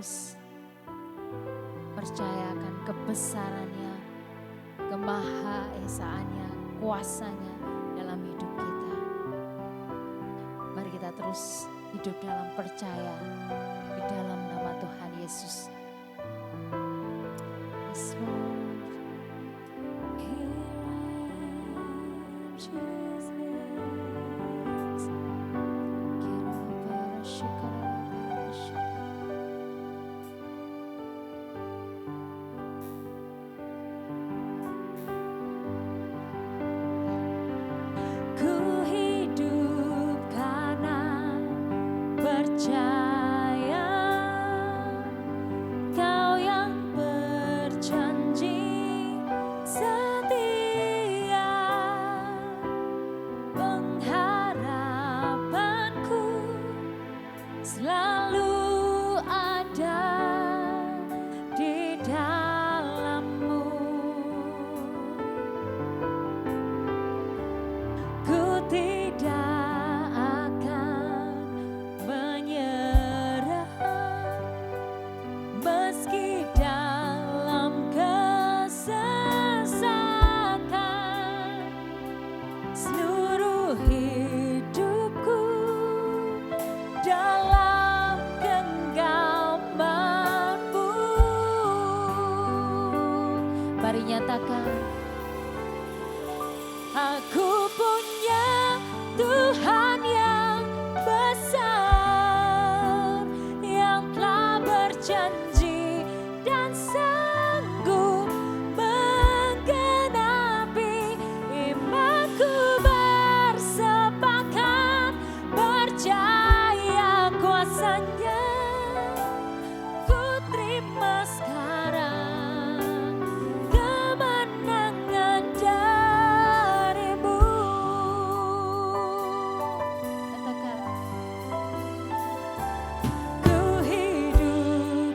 terus percaya akan kebesarannya, kemahaesaannya, kuasanya dalam hidup kita. Mari kita terus hidup dalam percaya di dalam nama Tuhan Yesus. Yes, Lord. Ku hidup karena percaya Kau yang berjanji setia, pengharapanku selalu ada di dalam-Mu. Ku tidak akan menyerah meski dalam kesesakan. Seluruh hidupku dalam genggaman-Mu. Mari nyatakan, Aku punya Tuhan yang besar, yang telah berjanji dan sanggup menggenapi imanku. Bersepakat percaya kuasanya, ku terima sekarang kemenangan dari-Mu. Katakan, ku hidup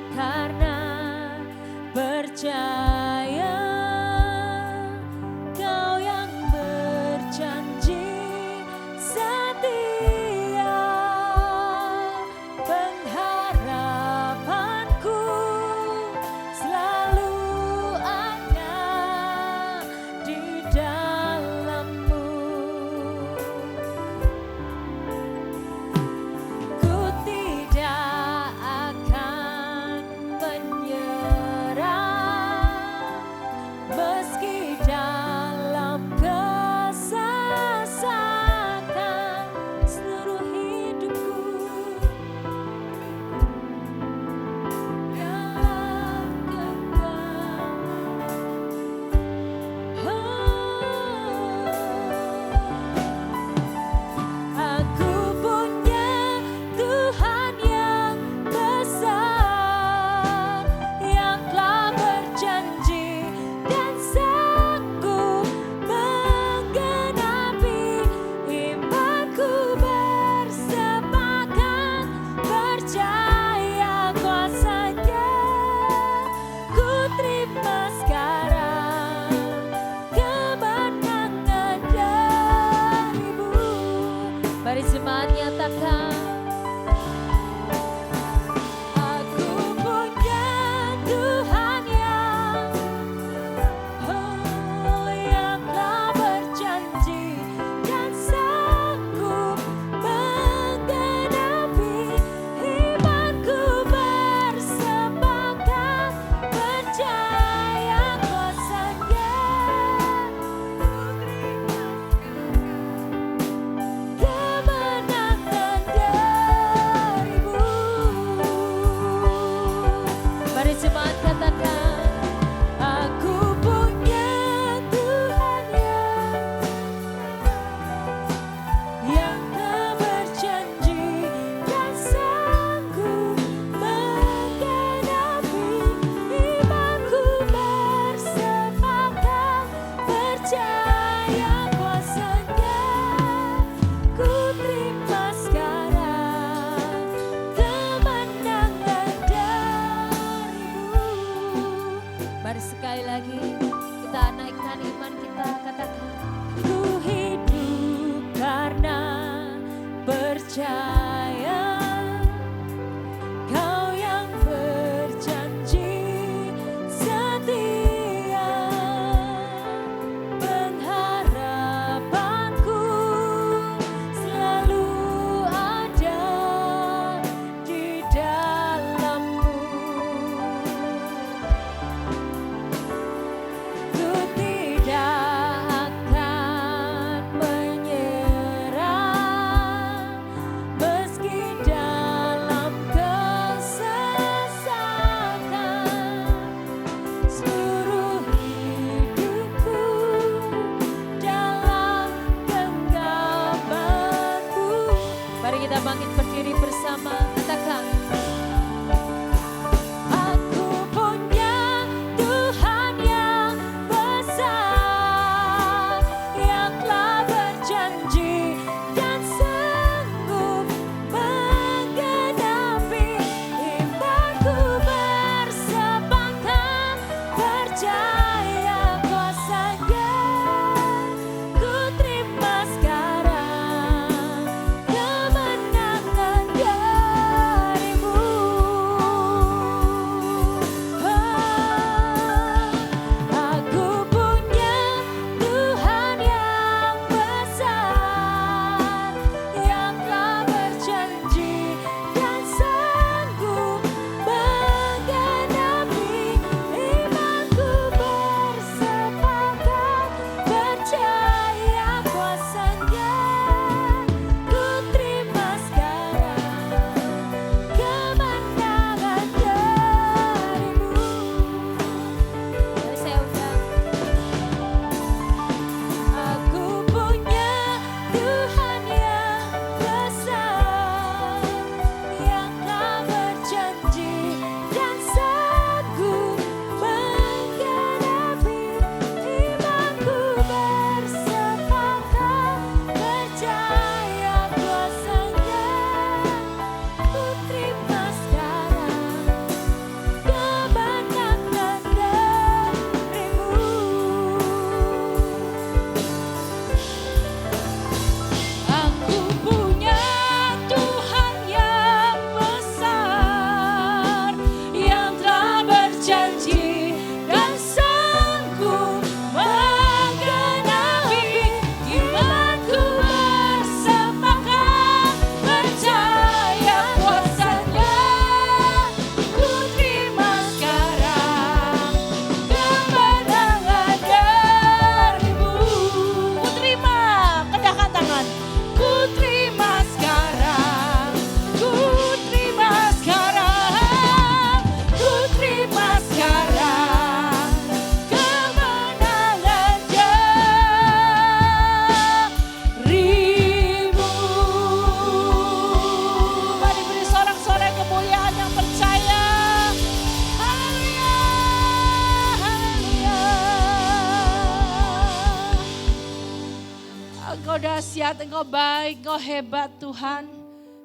dahsyat, Engkau baik, Engkau hebat Tuhan.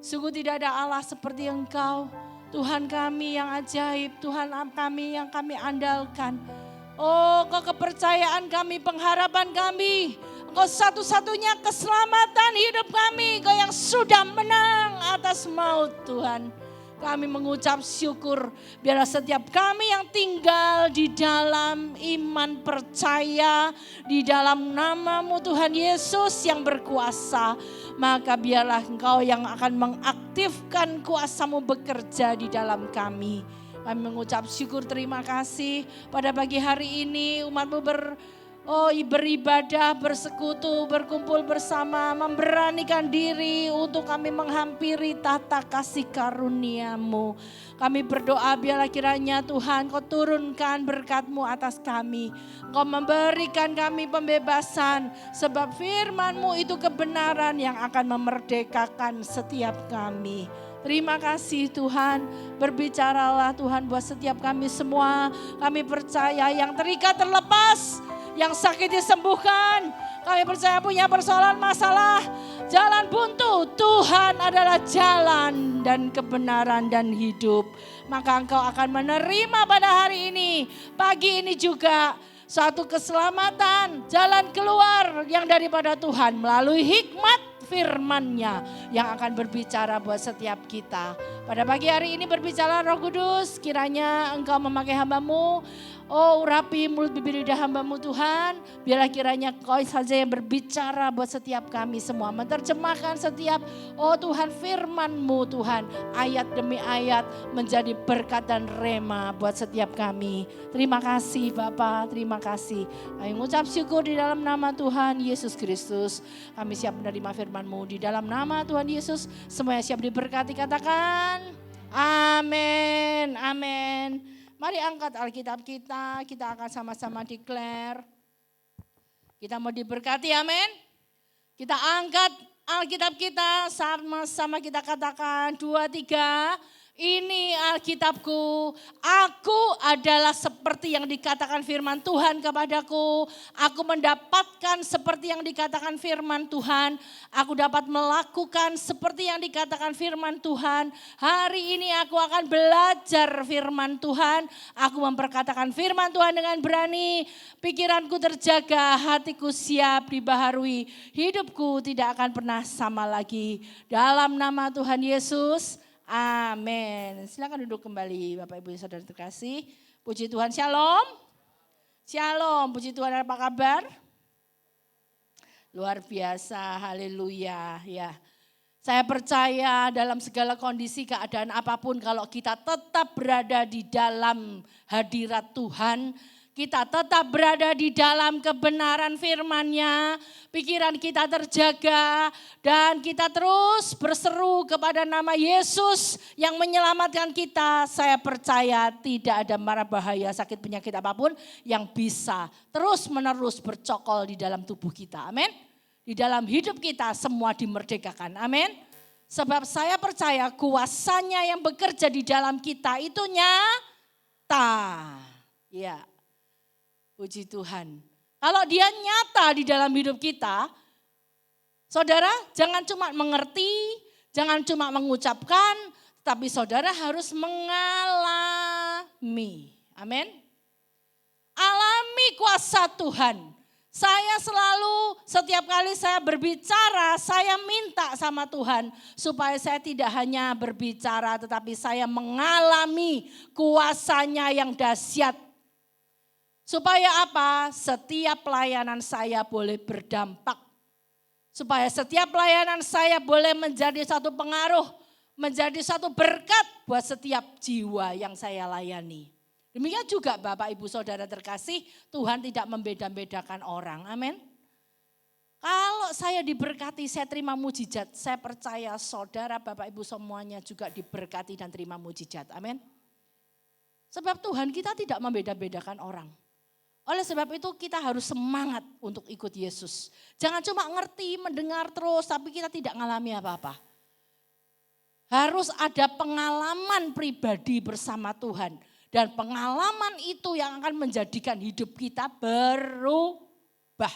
Sungguh tidak ada Allah seperti Engkau. Tuhan kami yang ajaib, Tuhan kami yang kami andalkan. Oh, Engkau kepercayaan kami, pengharapan kami. Engkau satu-satunya keselamatan hidup kami. Engkau yang sudah menang atas maut Tuhan. Kami mengucap syukur, biarlah setiap kami yang tinggal di dalam iman percaya, di dalam nama-Mu Tuhan Yesus yang berkuasa, maka biarlah Engkau yang akan mengaktifkan kuasa-Mu bekerja di dalam kami. Kami mengucap syukur, terima kasih pada pagi hari ini umat-Mu beribadah, bersekutu, berkumpul bersama, memberanikan diri untuk kami menghampiri tata kasih karunia-Mu. Kami berdoa biarlah kiranya Tuhan Kau turunkan berkat-Mu atas kami. Kau memberikan kami pembebasan sebab firman-Mu itu kebenaran yang akan memerdekakan setiap kami. Terima kasih Tuhan, berbicaralah Tuhan buat setiap kami semua. Kami percaya yang terikat terlepas, yang sakit disembuhkan. Kami percaya punya persoalan masalah, jalan buntu. Tuhan adalah jalan dan kebenaran dan hidup. Maka Engkau akan menerima pada hari ini, pagi ini juga satu keselamatan, jalan keluar yang daripada Tuhan melalui hikmat firman-Nya yang akan berbicara buat setiap kita. Pada pagi hari ini berbicara Roh Kudus, kiranya Engkau memakai hamba-Mu. Oh, urapi mulut bibir lidah hamba-Mu Tuhan. Biarlah kiranya Kau saja yang berbicara buat setiap kami semua. Menerjemahkan setiap, oh Tuhan, firman-Mu Tuhan. Ayat demi ayat menjadi berkat dan rema buat setiap kami. Terima kasih Bapa, terima kasih. Kami mengucap syukur di dalam nama Tuhan Yesus Kristus. Kami siap menerima firman-Mu di dalam nama Tuhan Yesus. Semuanya siap diberkati, katakan amin, amin. Mari angkat Alkitab kita akan sama-sama declare. Kita mau diberkati, amin. Kita angkat Alkitab kita, sama-sama kita katakan 2, 3. Ini Alkitabku, aku adalah seperti yang dikatakan firman Tuhan kepadaku. Aku mendapatkan seperti yang dikatakan firman Tuhan. Aku dapat melakukan seperti yang dikatakan firman Tuhan. Hari ini aku akan belajar firman Tuhan. Aku memperkatakan firman Tuhan dengan berani. Pikiranku terjaga, hatiku siap dibaharui. Hidupku tidak akan pernah sama lagi. Dalam nama Tuhan Yesus. Amin. Silakan duduk kembali Bapak Ibu Saudara terkasih. Puji Tuhan, shalom. Shalom, puji Tuhan, apa kabar? Luar biasa, haleluya ya. Saya percaya dalam segala kondisi keadaan apapun kalau kita tetap berada di dalam hadirat Tuhan, kita tetap berada di dalam kebenaran firman-Nya, pikiran kita terjaga dan kita terus berseru kepada nama Yesus yang menyelamatkan kita. Saya percaya tidak ada mara bahaya, sakit, penyakit apapun yang bisa terus menerus bercokol di dalam tubuh kita. Amin. Di dalam hidup kita semua dimerdekakan. Amin. Sebab saya percaya kuasanya yang bekerja di dalam kita itu nyata. Ya. Puji Tuhan. Kalau dia nyata di dalam hidup kita, saudara jangan cuma mengerti, jangan cuma mengucapkan, tapi saudara harus mengalami. Amin. Alami kuasa Tuhan. Saya selalu setiap kali saya berbicara, saya minta sama Tuhan supaya saya tidak hanya berbicara tetapi saya mengalami kuasanya yang dahsyat. Supaya apa? Setiap pelayanan saya boleh berdampak. Supaya setiap pelayanan saya boleh menjadi satu pengaruh, menjadi satu berkat buat setiap jiwa yang saya layani. Demikian juga Bapak Ibu Saudara terkasih, Tuhan tidak membeda-bedakan orang. Amin. Kalau saya diberkati, saya terima mujizat. Saya percaya saudara Bapak Ibu semuanya juga diberkati dan terima mujizat. Amin. Sebab Tuhan kita tidak membeda-bedakan orang. Oleh sebab itu kita harus semangat untuk ikut Yesus. Jangan cuma ngerti, mendengar terus tapi kita tidak ngalami apa-apa. Harus ada pengalaman pribadi bersama Tuhan. Dan pengalaman itu yang akan menjadikan hidup kita berubah.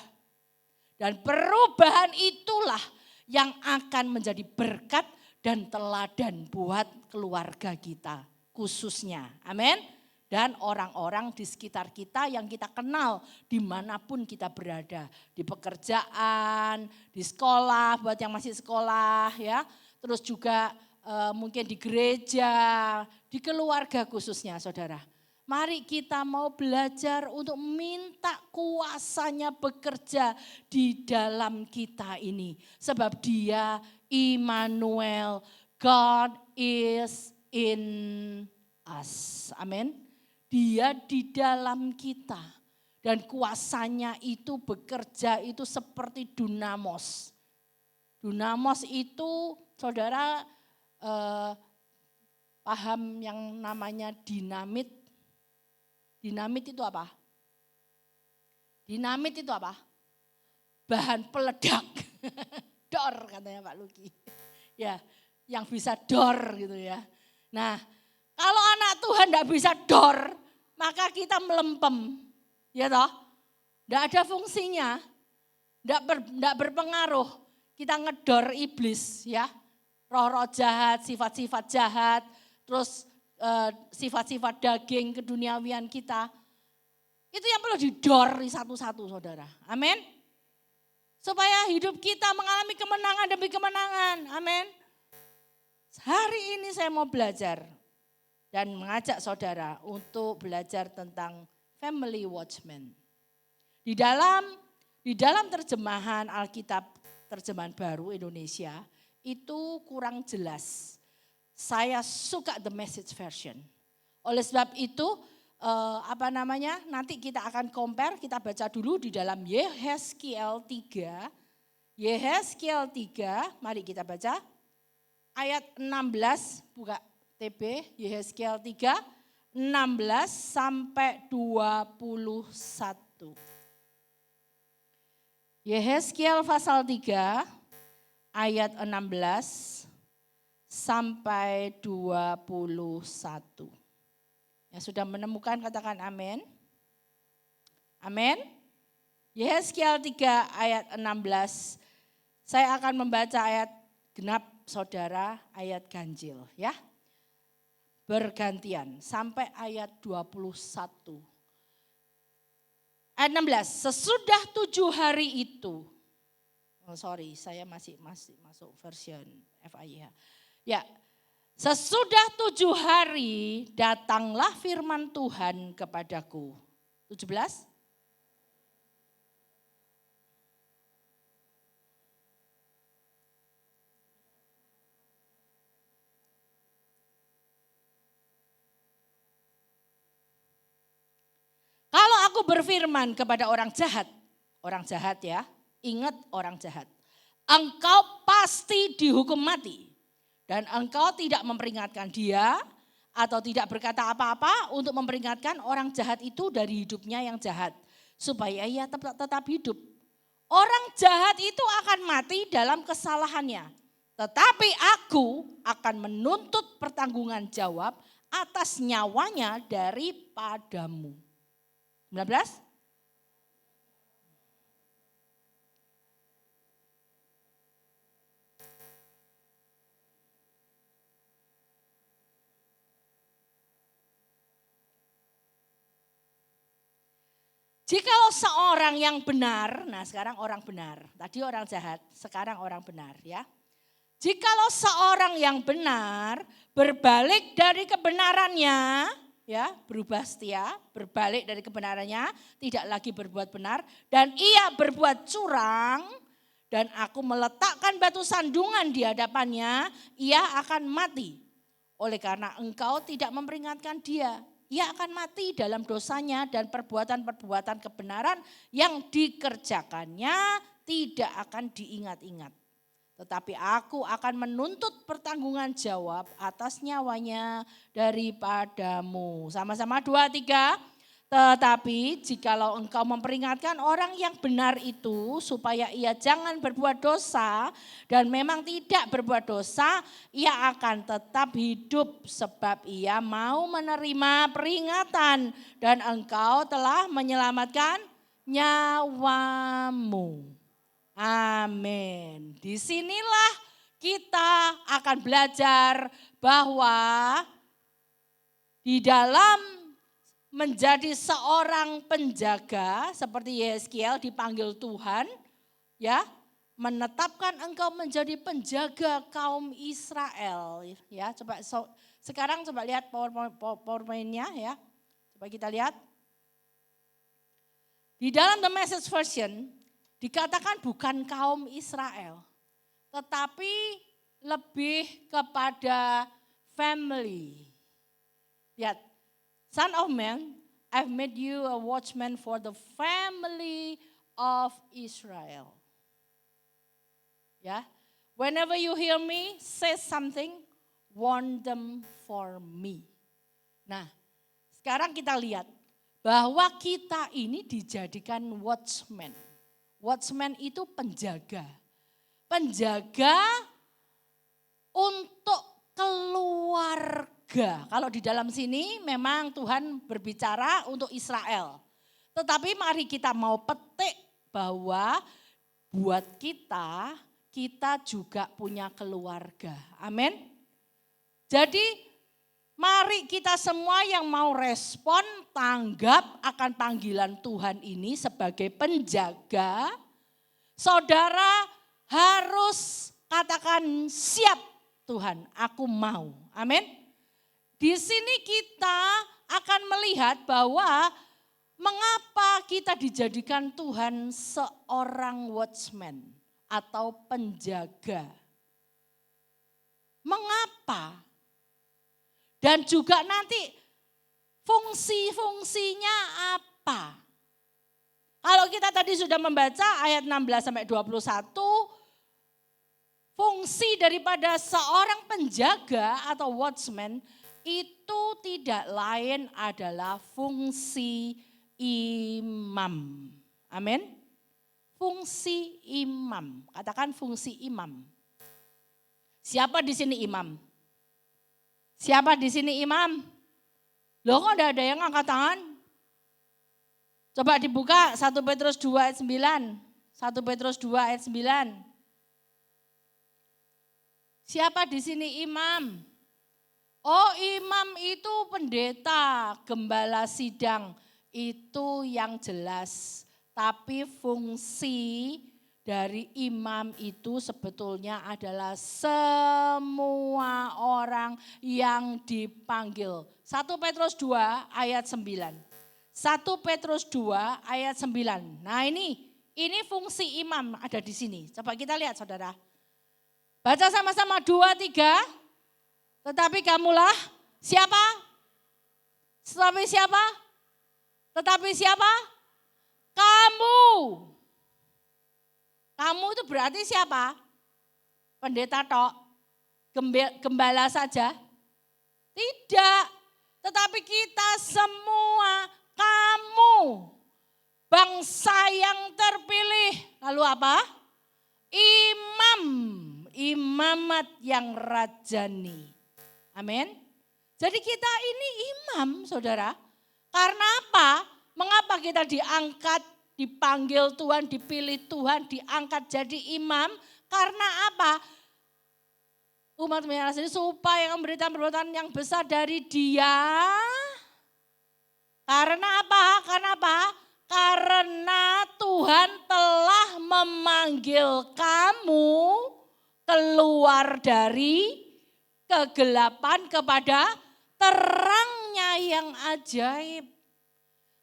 Dan perubahan itulah yang akan menjadi berkat dan teladan buat keluarga kita khususnya. Amin. Dan orang-orang di sekitar kita yang kita kenal dimanapun kita berada. Di pekerjaan, di sekolah, buat yang masih sekolah ya. Terus juga mungkin di gereja, di keluarga khususnya saudara. Mari kita mau belajar untuk minta kuasanya bekerja di dalam kita ini. Sebab dia Immanuel, God is in us. Amin. Dia di dalam kita. Dan kuasanya itu bekerja itu seperti dunamos. Dunamos itu saudara paham yang namanya dinamit. Dinamit itu apa? Dinamit itu apa? Bahan peledak. Dor katanya Pak Luki. Ya, yang bisa dor gitu ya. Nah, kalau anak Tuhan enggak bisa dor, maka kita melempem. Ya toh? Enggak ada fungsinya. Enggak berpengaruh. Kita ngedor iblis ya. Roh-roh jahat, sifat-sifat jahat, terus sifat-sifat daging keduniawian kita. Itu yang perlu didor satu-satu saudara. Amin. Supaya hidup kita mengalami kemenangan demi kemenangan. Amin. Hari ini saya mau belajar dan mengajak saudara untuk belajar tentang family watchman. Di dalam terjemahan Alkitab terjemahan baru Indonesia itu kurang jelas. Saya suka the message version. Oleh sebab itu nanti kita akan compare, kita baca dulu di dalam Yehezkiel 3. Yehezkiel 3, mari kita baca. Ayat 16, buka TB, Yehezkiel 3, 16 sampai 21. Yehezkiel pasal 3, ayat 16 sampai 21. Yang sudah menemukan katakan amin. Amin. Yehezkiel 3 ayat 16. Saya akan membaca ayat genap saudara, ayat ganjil ya. Bergantian sampai ayat 21. Ayat 16, sesudah 7 hari itu. Saya masih masuk version FIH. Ya, sesudah 7 hari datanglah firman Tuhan kepadaku. 17. Kalau aku berfirman kepada orang jahat ya, ingat orang jahat. Engkau pasti dihukum mati. Dan engkau tidak memperingatkan dia atau tidak berkata apa-apa untuk memperingatkan orang jahat itu dari hidupnya yang jahat. Supaya ia tetap hidup. Orang jahat itu akan mati dalam kesalahannya. Tetapi aku akan menuntut pertanggungan jawab atas nyawanya daripadamu. 19. Jikalau seorang yang benar, nah sekarang orang benar, tadi orang jahat, sekarang orang benar ya. Jikalau seorang yang benar berbalik dari kebenarannya, ya berubah setia, berbalik dari kebenarannya, tidak lagi berbuat benar, dan ia berbuat curang, dan aku meletakkan batu sandungan di hadapannya, ia akan mati. Oleh karena engkau tidak memperingatkan dia. Ia akan mati dalam dosanya dan perbuatan-perbuatan kebenaran yang dikerjakannya tidak akan diingat-ingat. Tetapi aku akan menuntut pertanggungan jawab atas nyawanya daripadamu. Sama-sama 2, 3. Tetapi jikalau engkau memperingatkan orang yang benar itu supaya ia jangan berbuat dosa dan memang tidak berbuat dosa, ia akan tetap hidup sebab ia mau menerima peringatan dan engkau telah menyelamatkan nyawamu. Amin. Disinilah kita akan belajar bahwa di dalam menjadi seorang penjaga seperti Yeskiel dipanggil Tuhan, ya, menetapkan engkau menjadi penjaga kaum Israel, ya. Coba sekarang coba lihat PowerPoint-nya, ya. Coba kita lihat. Di dalam The Message Version dikatakan bukan kaum Israel, tetapi lebih kepada family. Lihat, Son of man, I've made you a watchman for the family of Israel. Ya, whenever you hear me say something, warn them for me. Nah, sekarang kita lihat bahwa kita ini dijadikan watchman. Watchman itu penjaga. Penjaga untuk keluarga. Kalau di dalam sini memang Tuhan berbicara untuk Israel. Tetapi mari kita mau petik bahwa buat kita juga punya keluarga. Amin. Jadi mari kita semua yang mau respon, tanggap akan panggilan Tuhan ini sebagai penjaga. Saudara harus katakan siap Tuhan, aku mau. Amin. Di sini kita akan melihat bahwa mengapa kita dijadikan Tuhan seorang watchman atau penjaga. Mengapa? Dan juga nanti fungsi-fungsinya apa? Kalau kita tadi sudah membaca ayat 16 sampai 21, fungsi daripada seorang penjaga atau watchman itu tidak lain adalah fungsi imam. Amin. Fungsi imam. Katakan fungsi imam. Siapa di sini imam? Siapa di sini imam? Loh kok ada yang angkat tangan? Coba dibuka 1 Petrus 2 ayat 9. 1 Petrus 2 ayat 9. Siapa di sini imam? Oh, imam itu pendeta, gembala sidang. Itu yang jelas. Tapi fungsi dari imam itu sebetulnya adalah semua orang yang dipanggil. 1 Petrus 2 ayat 9. 1 Petrus 2 ayat 9. Nah ini fungsi imam ada di sini. Coba kita lihat saudara. Baca sama-sama 2, 3. Tetapi kamulah siapa? Tetapi siapa? Tetapi siapa? Kamu. Kamu itu berarti siapa? Pendeta tok? Gembala saja? Tidak. Tetapi kita semua, kamu, bangsa yang terpilih. Lalu apa? Imam, imamat yang rajani. Amin. Jadi kita ini imam saudara. Karena apa? Mengapa kita diangkat, dipanggil Tuhan, dipilih Tuhan, diangkat jadi imam? Karena apa? Umat menyerah sendiri supaya memberitakan perbuatan yang besar dari Dia. Karena apa? Karena apa? Karena Tuhan telah memanggil kamu keluar dari kegelapan kepada terangnya yang ajaib.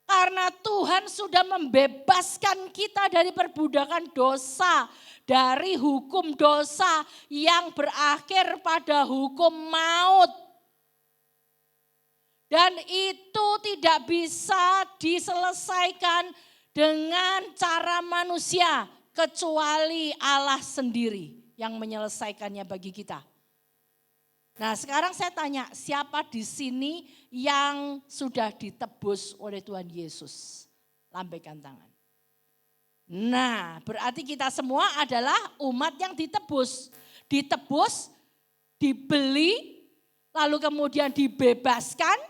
Karena Tuhan sudah membebaskan kita dari perbudakan dosa, dari hukum dosa yang berakhir pada hukum maut. Dan itu tidak bisa diselesaikan dengan cara manusia, kecuali Allah sendiri yang menyelesaikannya bagi kita. Nah sekarang saya tanya, siapa di sini yang sudah ditebus oleh Tuhan Yesus? Lambaikan tangan. Nah berarti kita semua adalah umat yang ditebus. Ditebus, dibeli, lalu kemudian dibebaskan.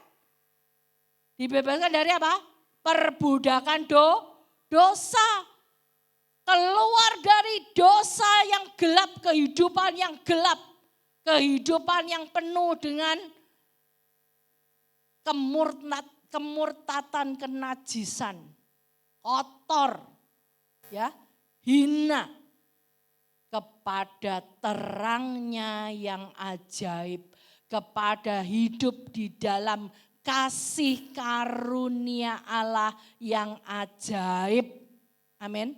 Dibebaskan dari apa? Perbudakan dosa. keluar dari dosa yang gelap, kehidupan yang gelap, kehidupan yang penuh dengan kemurtatan, kenajisan, kotor, ya, hina, kepada terangnya yang ajaib, kepada hidup di dalam kasih karunia Allah yang ajaib. Amin.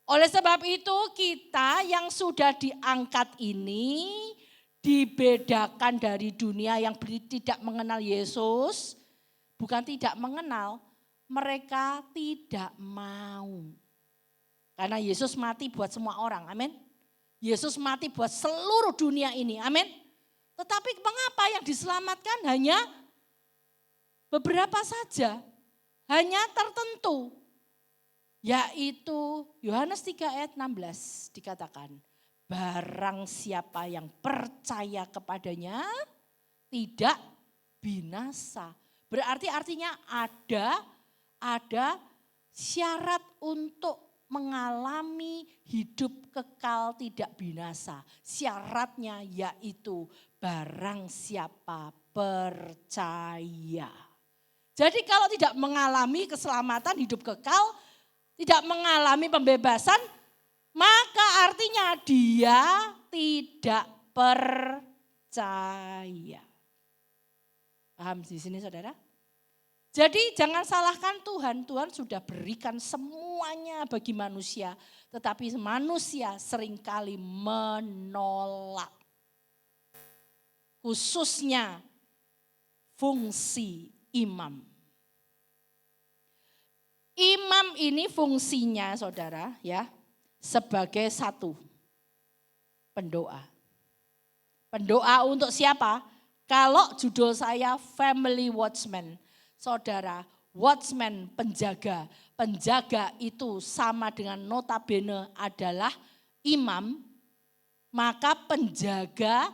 Oleh sebab itu kita yang sudah diangkat ini dibedakan dari dunia yang tidak mengenal Yesus. Bukan tidak mengenal, mereka tidak mau. Karena Yesus mati buat semua orang, amin. Yesus mati buat seluruh dunia ini, amin. Tetapi mengapa yang diselamatkan hanya beberapa saja, hanya tertentu. Yaitu Yohanes 3 ayat 16 dikatakan, barang siapa yang percaya kepadanya tidak binasa. Berarti artinya ada syarat untuk mengalami hidup kekal tidak binasa. Syaratnya yaitu barang siapa percaya. Jadi kalau tidak mengalami keselamatan hidup kekal, tidak mengalami pembebasan, maka artinya dia tidak percaya. Paham di sini saudara? Jadi jangan salahkan Tuhan, Tuhan sudah berikan semuanya bagi manusia. Tetapi manusia seringkali menolak. Khususnya fungsi imam. Imam ini fungsinya saudara ya sebagai satu pendoa. Pendoa untuk siapa? Kalau judul saya Family Watchman. Saudara, watchman penjaga. Penjaga itu sama dengan notabene adalah imam. Maka penjaga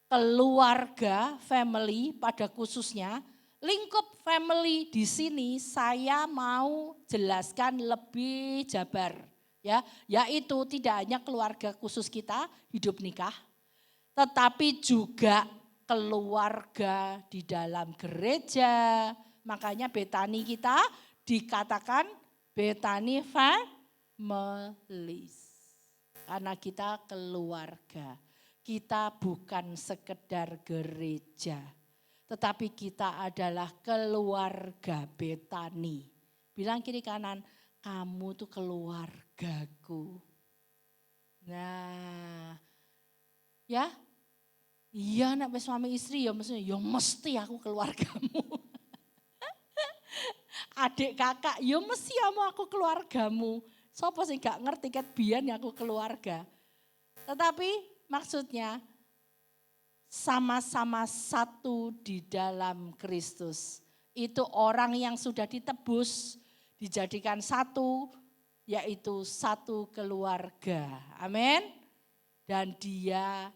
keluarga, family pada khususnya. Lingkup family di sini saya mau jelaskan lebih jabar. Ya, yaitu tidak hanya keluarga khusus kita hidup nikah. Tetapi juga keluarga di dalam gereja. Makanya Betani kita dikatakan Betani Families. Karena kita keluarga. Kita bukan sekedar gereja. Tetapi kita adalah keluarga Betani. Bilang kiri kanan, kamu tuh keluargaku. Nah, ya. Iya nak suami istri ya mesti aku keluargamu. Adik kakak ya mesti aku keluargamu. Sopo sih gak ngerti ket biyen aku keluarga. Tetapi maksudnya sama-sama satu di dalam Kristus. Itu orang yang sudah ditebus, dijadikan satu, yaitu satu keluarga. Amin. Dan dia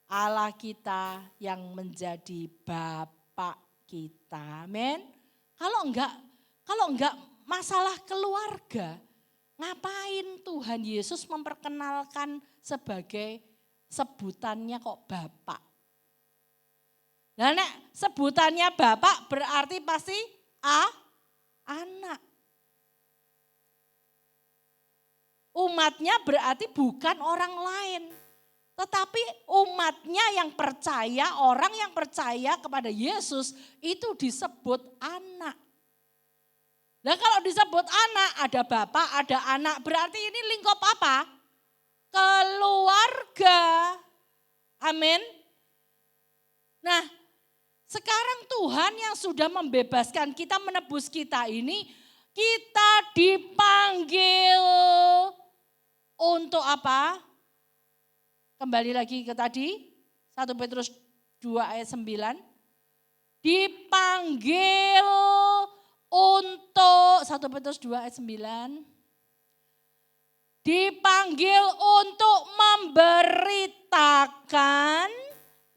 Allah kita yang menjadi Bapak kita. Amin. Kalau enggak masalah keluarga, ngapain Tuhan Yesus memperkenalkan sebagai sebutannya kok Bapak? Nah, nek sebutannya Bapak berarti pasti anak. Umatnya berarti bukan orang lain. Tetapi umatnya yang percaya, orang yang percaya kepada Yesus itu disebut anak. Nah kalau disebut anak, ada bapak, ada anak, berarti ini lingkup apa? Keluarga. Amin. Nah sekarang Tuhan yang sudah membebaskan kita, menebus kita ini, kita dipanggil untuk apa? Kembali lagi ke tadi, 1 Petrus 2 ayat 9. Dipanggil untuk, 1 Petrus 2 ayat 9. Dipanggil untuk memberitakan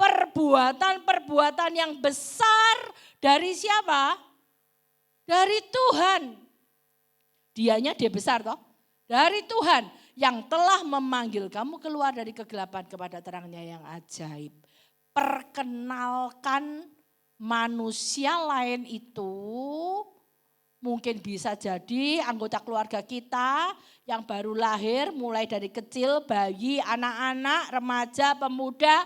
perbuatan-perbuatan yang besar dari siapa? Dari Tuhan. Dia besar toh. dari Tuhan yang telah memanggil kamu keluar dari kegelapan kepada terangnya yang ajaib. Perkenalkan manusia lain itu mungkin bisa jadi anggota keluarga kita yang baru lahir, mulai dari kecil, bayi, anak-anak, remaja, pemuda,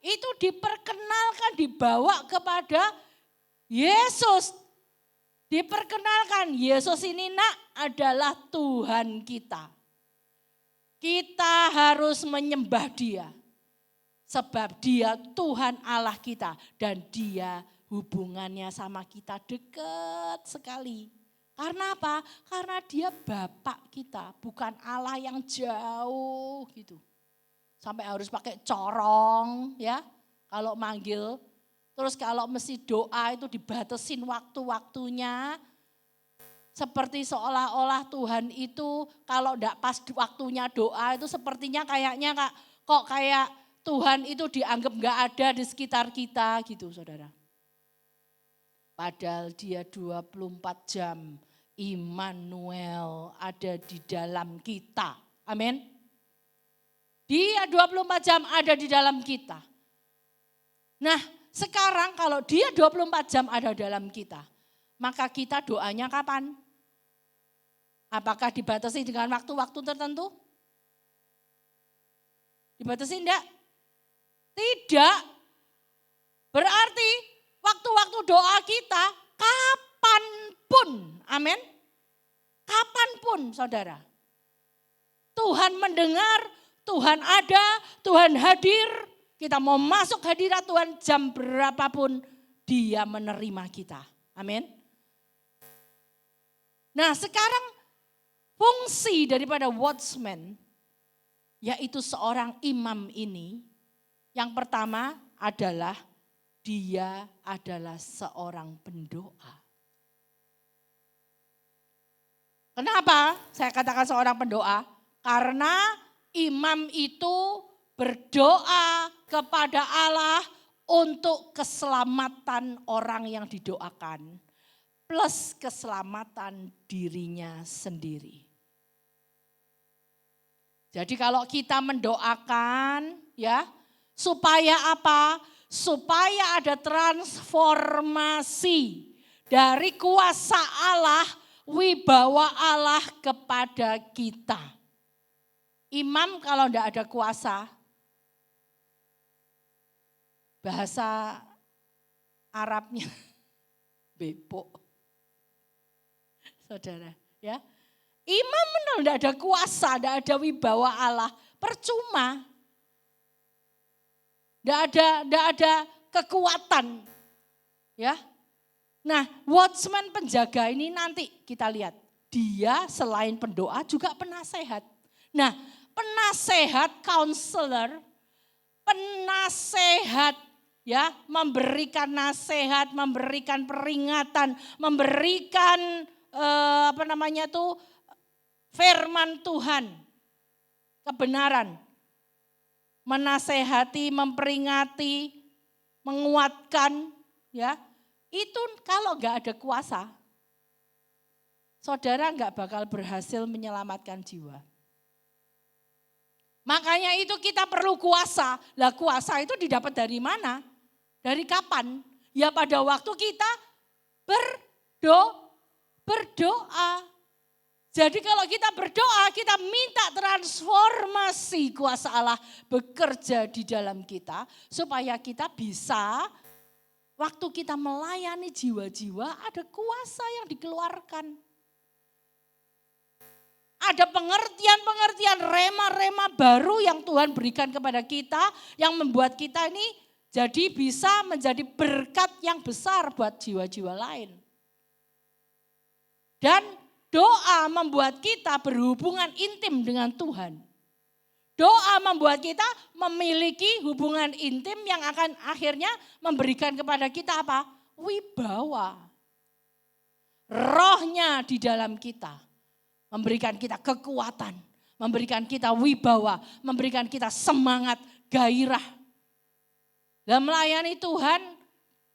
itu diperkenalkan, dibawa kepada Yesus. Diperkenalkan, Yesus ini nak adalah Tuhan kita. Kita harus menyembah Dia. Sebab Dia Tuhan Allah kita dan Dia hubungannya sama kita dekat sekali. Karena apa? Karena Dia Bapak kita, bukan Allah yang jauh gitu. Sampai harus pakai corong ya kalau manggil. Terus kalau mesti doa itu dibatasin waktu-waktunya. Seperti seolah-olah Tuhan itu kalau enggak pas waktunya doa itu sepertinya kayaknya kok kayak Tuhan itu dianggap enggak ada di sekitar kita gitu saudara. Padahal Dia 24 jam Immanuel ada di dalam kita. Amin. Dia 24 jam ada di dalam kita. Nah sekarang kalau Dia 24 jam ada dalam kita, maka kita doanya kapan? Apakah dibatasi dengan waktu-waktu tertentu? Dibatasi enggak? Tidak. Berarti waktu-waktu doa kita kapanpun, amin. Kapanpun saudara. Tuhan mendengar, Tuhan ada, Tuhan hadir. Kita mau masuk hadirat Tuhan jam berapapun Dia menerima kita. Amin. Nah sekarang fungsi daripada watchman yaitu seorang imam ini. Yang pertama adalah dia adalah seorang pendoa. Kenapa saya katakan seorang pendoa? Karena imam itu berdoa kepada Allah untuk keselamatan orang yang didoakan. Plus keselamatan dirinya sendiri. Jadi kalau kita mendoakan ya supaya apa? Supaya ada transformasi dari kuasa Allah, wibawa Allah kepada kita. Imam kalau tidak ada kuasa, bahasa Arabnya bepok. Saudara ya. Imam tidak ada kuasa, tidak ada wibawa Allah, percuma. Tidak ada kekuatan. Ya. Nah, watchman penjaga ini nanti kita lihat. Dia selain pendoa juga penasehat. Nah, penasehat, counselor, penasehat ya, memberikan nasihat, memberikan peringatan, memberikan firman Tuhan, kebenaran, menasehati, memperingati, menguatkan, ya itu kalau nggak ada kuasa, saudara nggak bakal berhasil menyelamatkan jiwa. Makanya itu kita perlu kuasa. Lah kuasa itu didapat dari mana? Dari kapan? Ya pada waktu kita berdoa. Jadi kalau kita berdoa, kita minta transformasi kuasa Allah bekerja di dalam kita. Supaya kita bisa, waktu kita melayani jiwa-jiwa, ada kuasa yang dikeluarkan. Ada pengertian-pengertian, rema-rema baru yang Tuhan berikan kepada kita. Yang membuat kita ini jadi bisa menjadi berkat yang besar buat jiwa-jiwa lain. Dan doa membuat kita berhubungan intim dengan Tuhan. Doa membuat kita memiliki hubungan intim yang akan akhirnya memberikan kepada kita apa? Wibawa. Rohnya di dalam kita. Memberikan kita kekuatan. Memberikan kita wibawa. Memberikan kita semangat, gairah. Dan melayani Tuhan,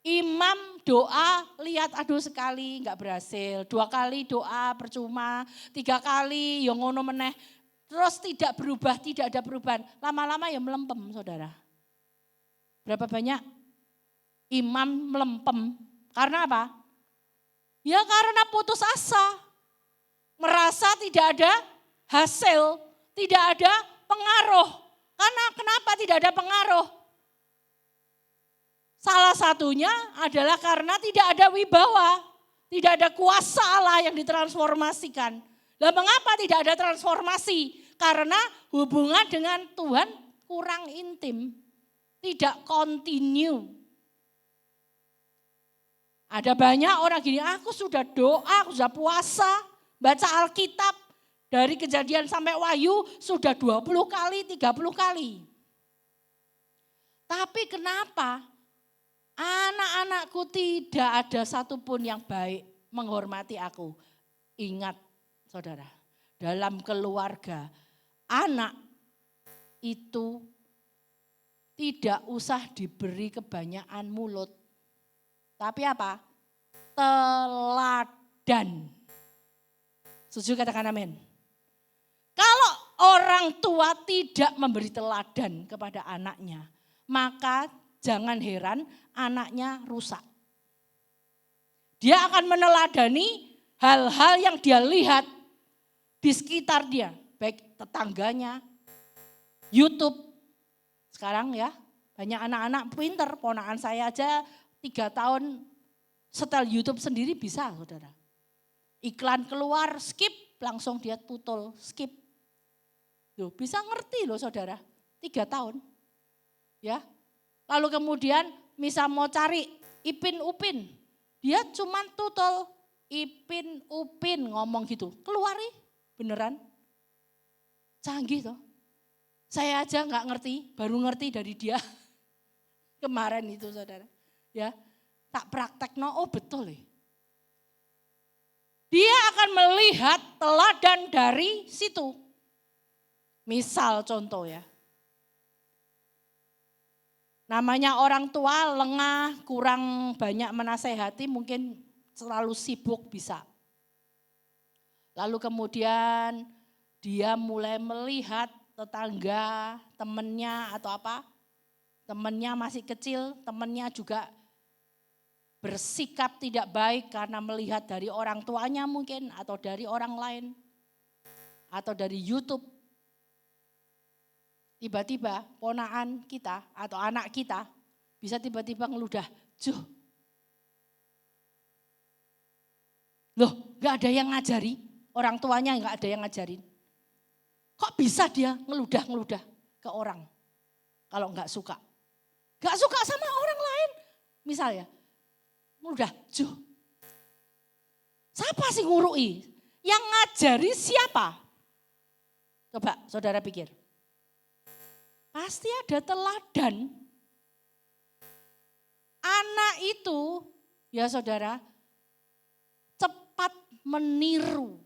imam doa, lihat aduh sekali nggak berhasil, 2 kali doa percuma, 3 kali yang ngono meneh, terus tidak berubah, tidak ada perubahan. Lama-lama ya melempem saudara. Berapa banyak imam melempem, karena apa? Ya karena putus asa, merasa tidak ada hasil, tidak ada pengaruh. Karena kenapa tidak ada pengaruh? Salah satunya adalah karena tidak ada wibawa, tidak ada kuasa Allah yang ditransformasikan. Lah mengapa tidak ada transformasi? Karena hubungan dengan Tuhan kurang intim, tidak continue. Ada banyak orang gini, aku sudah doa, aku sudah puasa, baca Alkitab, dari Kejadian sampai Wahyu sudah 20 kali, 30 kali. Tapi kenapa anak-anakku tidak ada satupun yang baik menghormati aku? Ingat saudara, dalam keluarga anak itu tidak usah diberi kebanyakan mulut. Tapi apa? Teladan. Setuju katakan amin. Kalau orang tua tidak memberi teladan kepada anaknya, maka jangan heran anaknya rusak. Dia akan meneladani hal-hal yang dia lihat di sekitar dia, baik tetangganya, YouTube. Sekarang ya, banyak anak-anak pinter, ponakan saya aja 3 tahun setel YouTube sendiri bisa saudara. Iklan keluar, skip, langsung dia tutul, skip. Loh, bisa ngerti loh saudara, 3 tahun. Ya. Lalu kemudian misal mau cari Ipin Upin, dia cuman tutul Ipin Upin ngomong gitu. Keluari beneran. Canggih toh. Saya aja nggak ngerti, baru ngerti dari dia. Kemarin itu saudara. Ya, tak praktek oh betul ya. Dia akan melihat teladan dari situ. Misal contoh ya. Namanya orang tua lengah, kurang banyak menasehati, mungkin selalu sibuk bisa. Lalu kemudian dia mulai melihat tetangga, temennya atau apa. Temennya masih kecil, temennya juga bersikap tidak baik karena melihat dari orang tuanya mungkin atau dari orang lain. Atau dari YouTube. Tiba-tiba ponaan kita atau anak kita bisa tiba-tiba ngeludah, Juh. Loh gak ada yang ngajari, orang tuanya gak ada yang ngajarin. Kok bisa dia ngeludah-ngeludah ke orang kalau gak suka? Gak suka sama orang lain misalnya, ngeludah, Juh. Siapa sih ngurui? Yang ngajari siapa? Coba saudara pikir. Pasti ada teladan. Anak itu, ya saudara, cepat meniru.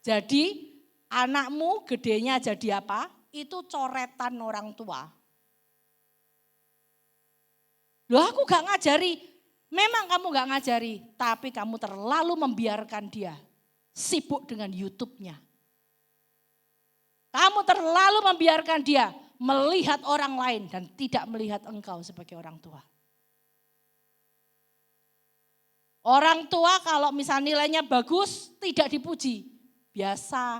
Jadi anakmu gedenya jadi apa? Itu coretan orang tua. Loh aku gak ngajari. Memang kamu gak ngajari, tapi kamu terlalu membiarkan dia sibuk dengan YouTube-nya. Kamu terlalu membiarkan dia melihat orang lain dan tidak melihat engkau sebagai orang tua. Orang tua kalau misalnya nilainya bagus tidak dipuji, biasa.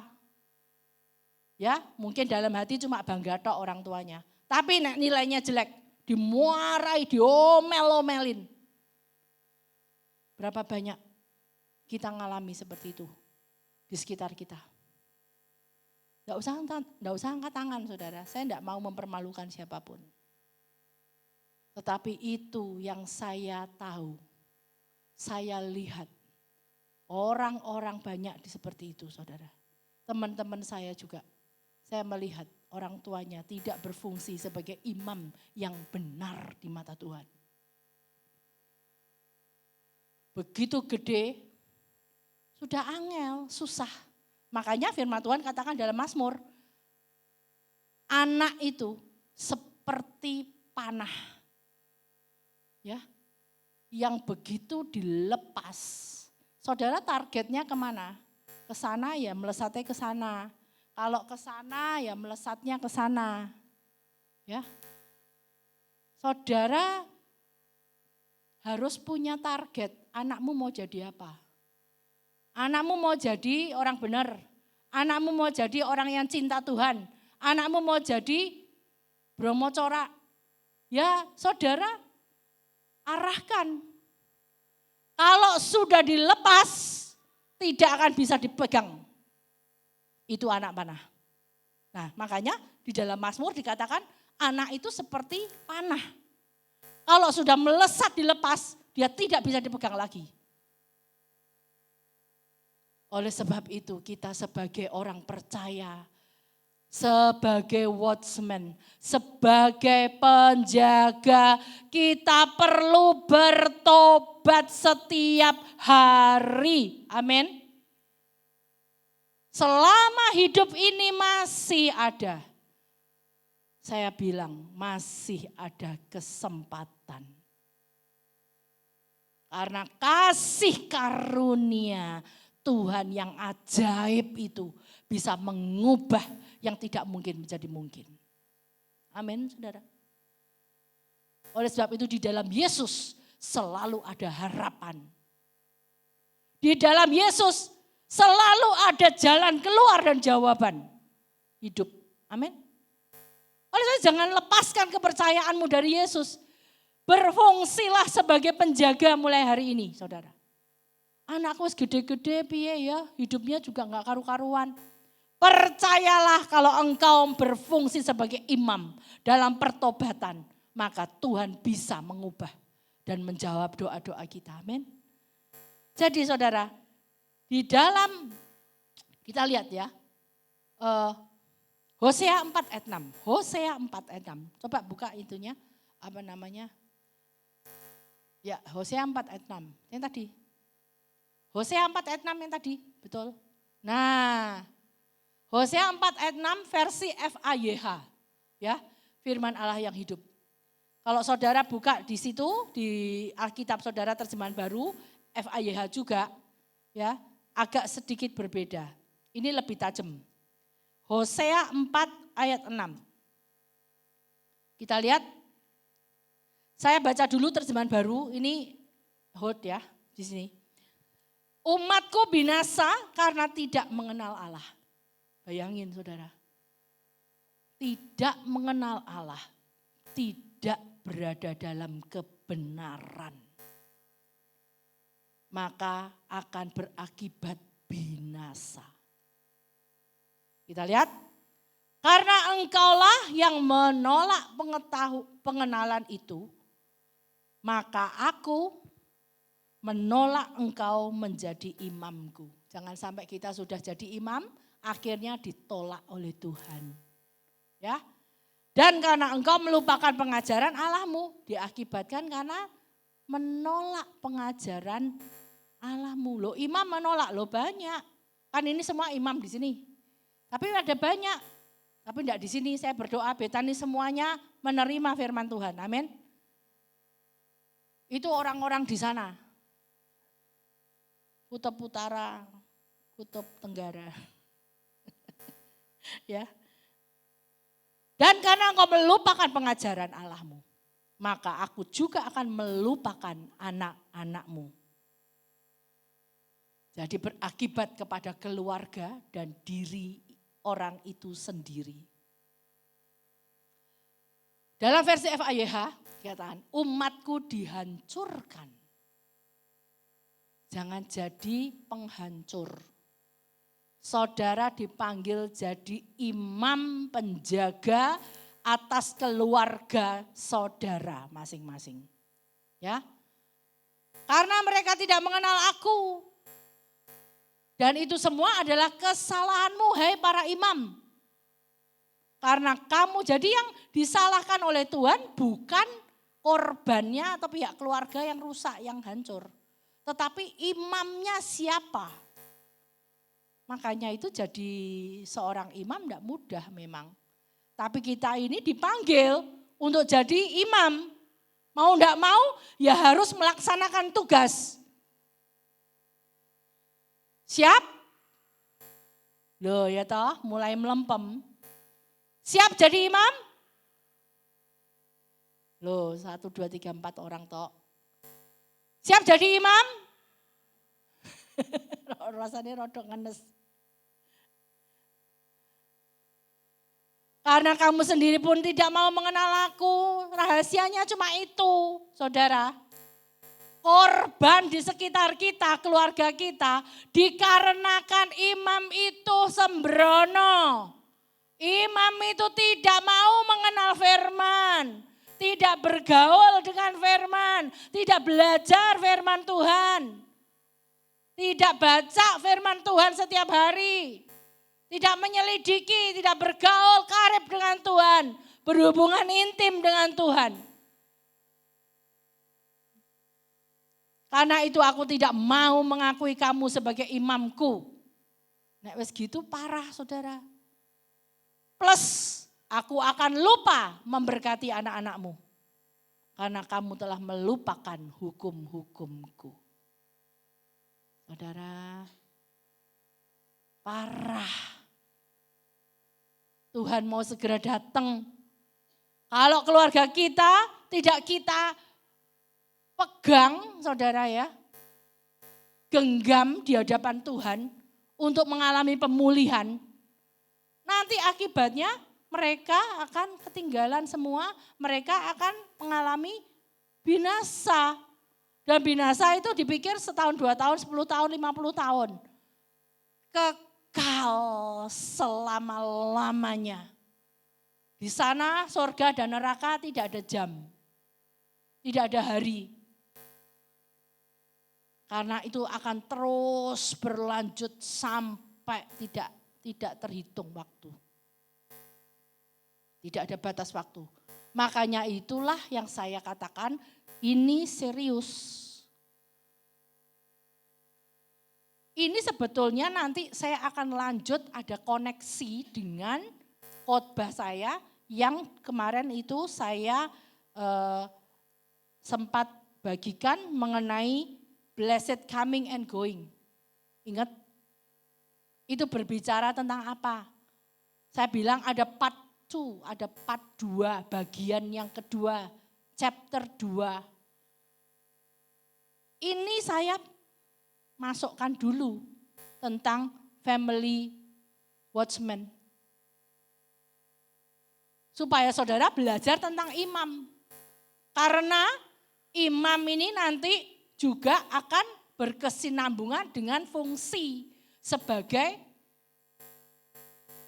Ya, mungkin dalam hati cuma bangga tok orang tuanya. Tapi nek nilainya jelek, dimuarai, diomel-omelin. Berapa banyak kita ngalami seperti itu di sekitar kita. Enggak usah angkat tangan saudara, saya enggak mau mempermalukan siapapun. Tetapi itu yang saya tahu, saya lihat orang-orang banyak seperti itu saudara. Teman-teman saya juga, saya melihat orang tuanya tidak berfungsi sebagai imam yang benar di mata Tuhan. Begitu gede, sudah angel, susah. Makanya firman Tuhan katakan dalam Mazmur, anak itu seperti panah. Ya. yang begitu dilepas. Saudara targetnya kemana? Ke sana ya melesatnya ke sana. Kalau ke sana ya melesatnya ke sana. Ya. Saudara harus punya target. Anakmu mau jadi apa? Anakmu mau jadi orang benar. Anakmu mau jadi orang yang cinta Tuhan. Anakmu mau jadi Bromo Corak. Ya saudara arahkan. Kalau sudah dilepas tidak akan bisa dipegang. Itu anak panah. Nah makanya di dalam Mazmur dikatakan anak itu seperti panah. Kalau sudah melesat dilepas dia tidak bisa dipegang lagi. Oleh sebab itu kita sebagai orang percaya, sebagai watchman, sebagai penjaga, kita perlu bertobat setiap hari. Amin. Selama hidup ini masih ada, saya bilang masih ada kesempatan. Karena kasih karunia Tuhan yang ajaib itu bisa mengubah yang tidak mungkin menjadi mungkin. Amin, saudara. Oleh sebab itu di dalam Yesus selalu ada harapan. Di dalam Yesus selalu ada jalan keluar dan jawaban hidup. Amin. Oleh sebab itu jangan lepaskan kepercayaanmu dari Yesus. Berfungsilah sebagai penjaga mulai hari ini, saudara. Anakku gede-gede piye ya, hidupnya juga enggak karu-karuan. Percayalah kalau engkau berfungsi sebagai imam dalam pertobatan, maka Tuhan bisa mengubah dan menjawab doa-doa kita. Amin. Jadi saudara, di dalam kita lihat ya, Hosea 4 ayat 6. Hosea 4 ayat 6. Coba buka itunya, apa namanya? Ya, Hosea 4 ayat 6. Yang tadi. Hosea 4 ayat 6 yang tadi, betul. Nah, Hosea 4 ayat 6 versi FAYH. Ya, firman Allah yang hidup. Kalau saudara buka di situ, di Alkitab saudara terjemahan baru, FAYH juga, ya, agak sedikit berbeda. Ini lebih tajam. Hosea 4 ayat 6. Kita lihat, saya baca dulu terjemahan baru, ini hot ya di sini. Umatku binasa karena tidak mengenal Allah. Bayangin saudara, tidak mengenal Allah, tidak berada dalam kebenaran, maka akan berakibat binasa. Kita lihat, karena engkaulah yang menolak pengenalan itu, maka aku menolak engkau menjadi imamku. Jangan sampai kita sudah jadi imam, akhirnya ditolak oleh Tuhan. Ya. Dan karena engkau melupakan pengajaran Allahmu, diakibatkan karena menolak pengajaran Allahmu. Loh, imam menolak, loh banyak. Kan ini semua imam di sini. Tapi ada banyak. Tapi enggak di sini, saya berdoa Betani semuanya menerima firman Tuhan. Amin. Itu orang-orang di sana. Kutub Utara, Kutub Tenggara. Ya. Dan karena engkau melupakan pengajaran Allahmu, maka aku juga akan melupakan anak-anakmu. Jadi berakibat kepada keluarga dan diri orang itu sendiri. Dalam versi FAYH dikatakan, umatku dihancurkan. Jangan jadi penghancur. Saudara dipanggil jadi imam penjaga atas keluarga saudara masing-masing. Ya. Karena mereka tidak mengenal aku. Dan itu semua adalah kesalahanmu, hai para imam. Karena kamu jadi yang disalahkan oleh Tuhan bukan korbannya atau pihak keluarga yang rusak, yang hancur. Tetapi imamnya siapa? Makanya itu jadi seorang imam tidak mudah memang. Tapi kita ini dipanggil untuk jadi imam. Mau enggak mau ya harus melaksanakan tugas. Siap? Loh ya toh mulai melempem. Siap jadi imam? Loh 1, 2, 3, 4 orang toh. Siap jadi imam? Rasanya rodok ngenes. Karena kamu sendiri pun tidak mau mengenal aku. Rahasianya cuma itu, saudara. Korban di sekitar kita, keluarga kita, dikarenakan imam itu sembrono. Imam itu tidak mau mengenal firman. Tidak bergaul dengan firman. Tidak belajar firman Tuhan. Tidak baca firman Tuhan setiap hari. Tidak menyelidiki, tidak bergaul karib dengan Tuhan. Berhubungan intim dengan Tuhan. Karena itu aku tidak mau mengakui kamu sebagai imamku. Nek wes gitu parah saudara. Plus aku akan lupa memberkati anak-anakmu. Karena kamu telah melupakan hukum-hukumku. Saudara, parah. Tuhan mau segera datang. Kalau keluarga kita tidak kita pegang, saudara ya, genggam di hadapan Tuhan untuk mengalami pemulihan, nanti akibatnya mereka akan ketinggalan semua, mereka akan mengalami binasa. Dan binasa itu dipikir setahun, 2 tahun, 10 tahun, 50 tahun. Kekal selama-lamanya. Di sana surga dan neraka tidak ada jam. Tidak ada hari. Karena itu akan terus berlanjut sampai tidak terhitung waktu. Tidak ada batas waktu. Makanya itulah yang saya katakan ini serius. Ini sebetulnya nanti saya akan lanjut ada koneksi dengan khotbah saya yang kemarin itu saya sempat bagikan mengenai blessed coming and going. Ingat? Itu berbicara tentang apa? Saya bilang ada part 2, ada part 2, bagian yang kedua, chapter 2. Ini saya masukkan dulu tentang family watchman. Supaya saudara belajar tentang imam. Karena imam ini nanti juga akan berkesinambungan dengan fungsi sebagai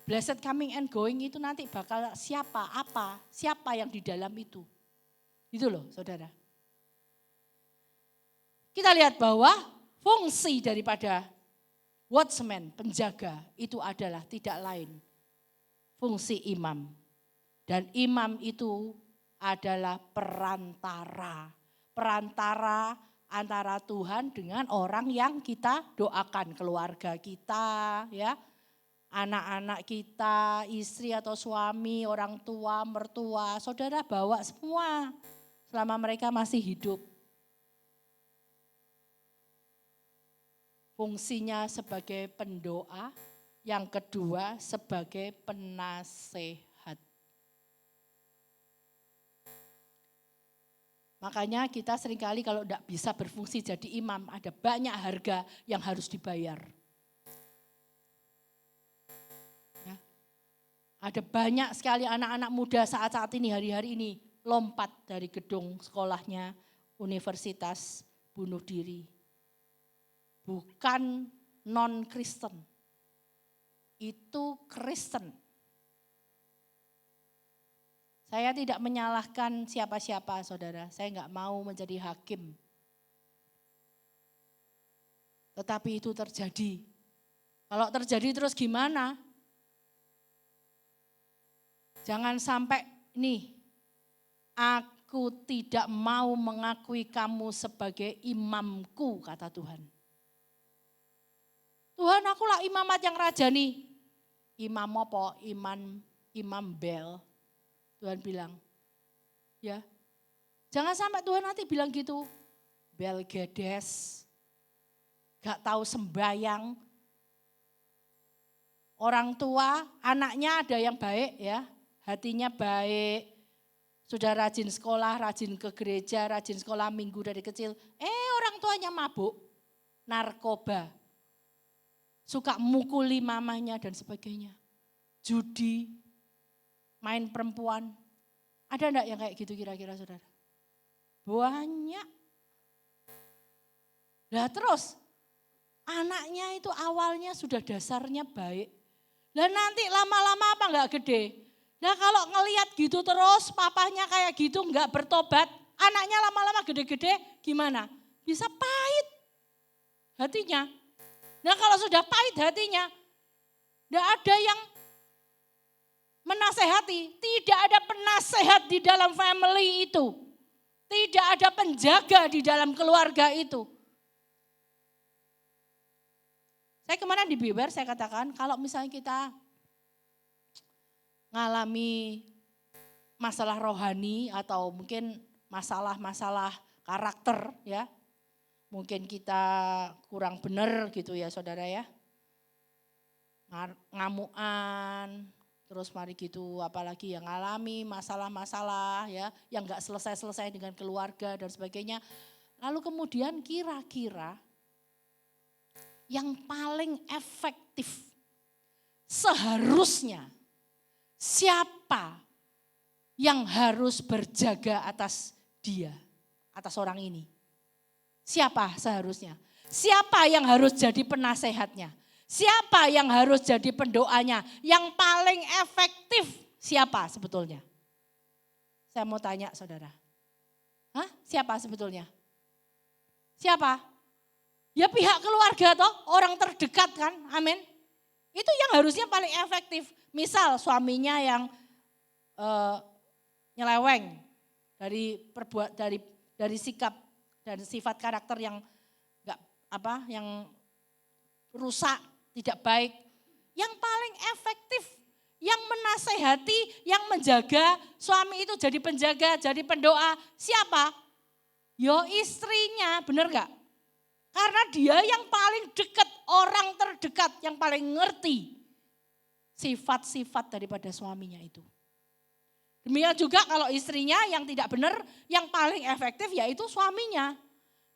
blessed coming and going itu nanti bakal siapa yang di dalam itu. Itu loh saudara. Kita lihat bahwa fungsi daripada watchman, penjaga itu adalah tidak lain fungsi imam. Dan imam itu adalah perantara. Perantara antara Tuhan dengan orang yang kita doakan, keluarga kita, ya, anak-anak kita, istri atau suami, orang tua, mertua, saudara bawa semua selama mereka masih hidup. Fungsinya sebagai pendoa, yang kedua sebagai penasehat. Makanya kita seringkali kalau tidak bisa berfungsi jadi imam, ada banyak harga yang harus dibayar. Ya. Ada banyak sekali anak-anak muda saat-saat ini, hari-hari ini, lompat dari gedung sekolahnya, universitas, bunuh diri. Bukan non-Kristen, itu Kristen. Saya tidak menyalahkan siapa-siapa saudara, saya enggak mau menjadi hakim. Tetapi itu terjadi. Kalau terjadi terus gimana? Jangan sampai nih, aku tidak mau mengakui kamu sebagai imamku, kata Tuhan. Tuhan, akulah imamat yang rajani. Imam apa? Imam Bel. Tuhan bilang, ya, Jangan sampai Tuhan nanti bilang gitu. Belgedes, gak tahu sembayang. Orang tua, anaknya ada yang baik ya, hatinya baik. Sudah rajin sekolah, rajin ke gereja, rajin sekolah minggu dari kecil. Orang tuanya mabuk, narkoba. Suka mukuli mamanya dan sebagainya. Judi, main perempuan. Ada enggak yang kayak gitu kira-kira saudara? Banyak. Nah terus anaknya itu awalnya sudah dasarnya baik. Lah nanti lama-lama apa enggak gede? Nah kalau ngelihat gitu terus papahnya kayak gitu enggak bertobat. Anaknya lama-lama gede-gede gimana? Bisa pahit hatinya. Nah kalau sudah pahit hatinya, enggak ada yang menasehati. Tidak ada penasehat di dalam family itu. Tidak ada penjaga di dalam keluarga itu. Saya kemarin di Biber saya katakan kalau misalnya kita ngalami masalah rohani atau mungkin masalah-masalah karakter ya. Mungkin kita kurang benar gitu ya saudara ya. Ngamuan, terus mari gitu apalagi yang ngalami masalah-masalah ya. Yang gak selesai-selesai dengan keluarga dan sebagainya. Lalu kemudian kira-kira yang paling efektif seharusnya siapa yang harus berjaga atas dia, atas orang ini? Siapa seharusnya? Siapa yang harus jadi penasehatnya? Siapa yang harus jadi pendoanya? Yang paling efektif siapa sebetulnya? Saya mau tanya saudara. Siapa sebetulnya? Siapa? Ya pihak keluarga toh, orang terdekat kan, amin. Itu yang harusnya paling efektif. Misal suaminya yang nyeleweng dari sikap dan sifat karakter yang yang rusak, tidak baik. Yang paling efektif, yang menasehati, yang menjaga suami itu jadi penjaga, jadi pendoa. Siapa? Yo istrinya, bener gak? Karena dia yang paling dekat, orang terdekat yang paling ngerti sifat-sifat daripada suaminya itu. Demikian juga kalau istrinya yang tidak benar, yang paling efektif yaitu suaminya.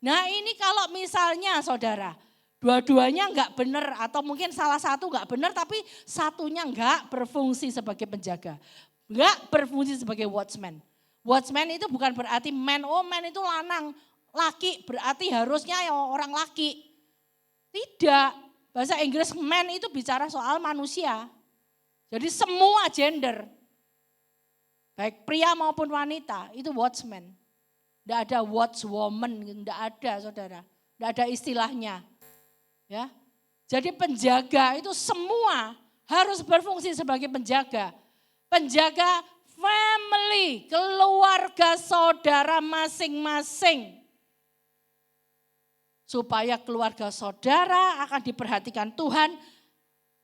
Nah ini kalau misalnya saudara, dua-duanya enggak benar atau mungkin salah satu enggak benar tapi satunya enggak berfungsi sebagai penjaga. Enggak berfungsi sebagai watchman. Watchman itu bukan berarti man itu lanang. Laki berarti harusnya orang laki. Tidak. Bahasa Inggris man itu bicara soal manusia. Jadi semua gender. Baik pria maupun wanita itu watchman. Tidak ada watchwoman, tidak ada saudara. Tidak ada istilahnya. Ya. Jadi penjaga itu semua harus berfungsi sebagai penjaga. Penjaga family, keluarga saudara masing-masing. Supaya keluarga saudara akan diperhatikan Tuhan,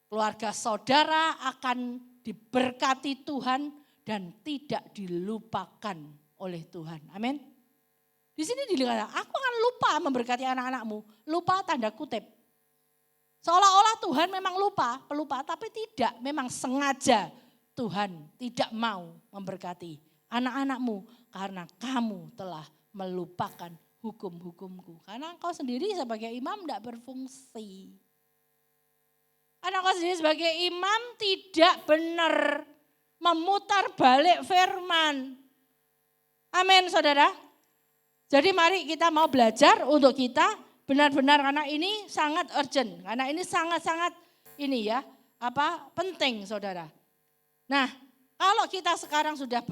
keluarga saudara akan diberkati Tuhan dan tidak dilupakan oleh Tuhan. Amin. Di sini dikatakan, aku akan lupa memberkati anak-anakmu. Lupa tanda kutip. Seolah-olah Tuhan memang lupa, pelupa, tapi tidak. Memang sengaja Tuhan tidak mau memberkati anak-anakmu karena kamu telah melupakan hukum-hukumku. Karena engkau sendiri sebagai imam tidak berfungsi. Karena engkau sendiri sebagai imam tidak benar memutar balik firman. Amin saudara. Jadi mari kita mau belajar untuk kita benar-benar karena ini sangat urgent. Karena ini sangat-sangat penting saudara. Nah kalau kita sekarang sudah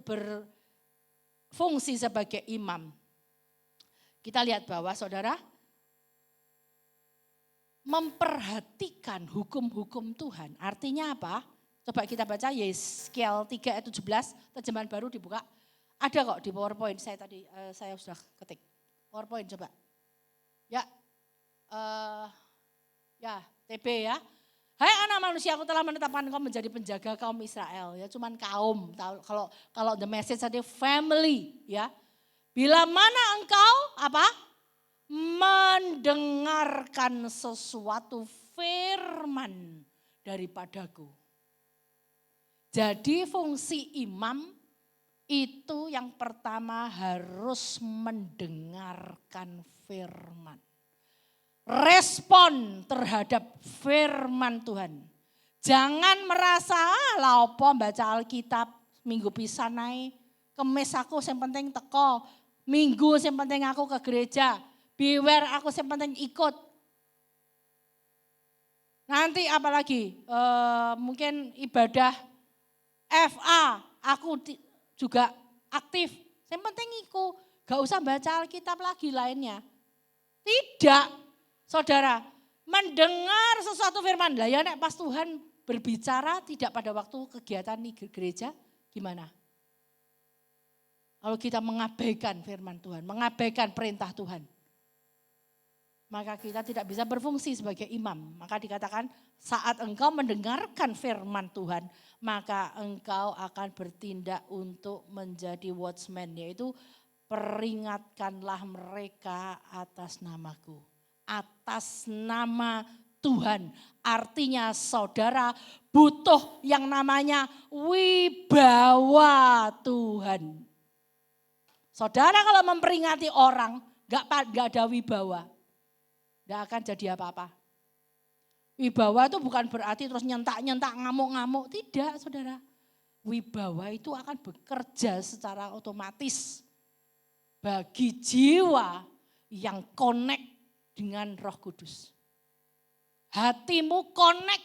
berfungsi sebagai imam. Kita lihat bahwa saudara memperhatikan hukum-hukum Tuhan. Artinya apa? Coba kita baca Yeskiel 3 ayat 17, terjemahan baru dibuka. Ada kok di PowerPoint, saya sudah ketik. PowerPoint coba. Ya, TB ya. Hai anak manusia, aku telah menetapkan kau menjadi penjaga kaum Israel. Ya, cuman kaum. Kalau the message tadi family ya. Bila mana engkau apa? Mendengarkan sesuatu firman daripadaku. Jadi fungsi imam itu yang pertama harus mendengarkan firman. Respon terhadap firman Tuhan. Jangan merasa lah apa baca Alkitab minggu pisan ae. Kemis aku yang penting teko. Minggu yang penting aku ke gereja. Beware aku yang penting ikut. Nanti apalagi mungkin ibadah FA aku juga aktif. Yang penting ikut. Gak usah baca Alkitab lagi lainnya. Tidak. Saudara, mendengar sesuatu firman. Lah ya nek pas Tuhan berbicara tidak pada waktu kegiatan di gereja, gimana? Kalau kita mengabaikan firman Tuhan, mengabaikan perintah Tuhan, maka kita tidak bisa berfungsi sebagai imam. Maka dikatakan saat engkau mendengarkan firman Tuhan, maka engkau akan bertindak untuk menjadi watchman, yaitu peringatkanlah mereka atas namaku. Atas nama Tuhan. Artinya saudara butuh yang namanya wibawa Tuhan. Saudara kalau memperingati orang gak ada wibawa. Gak akan jadi apa-apa. Wibawa itu bukan berarti terus nyentak-nyentak ngamuk-ngamuk. Tidak saudara. Wibawa itu akan bekerja secara otomatis. Bagi jiwa yang connect dengan Roh Kudus. Hatimu connect.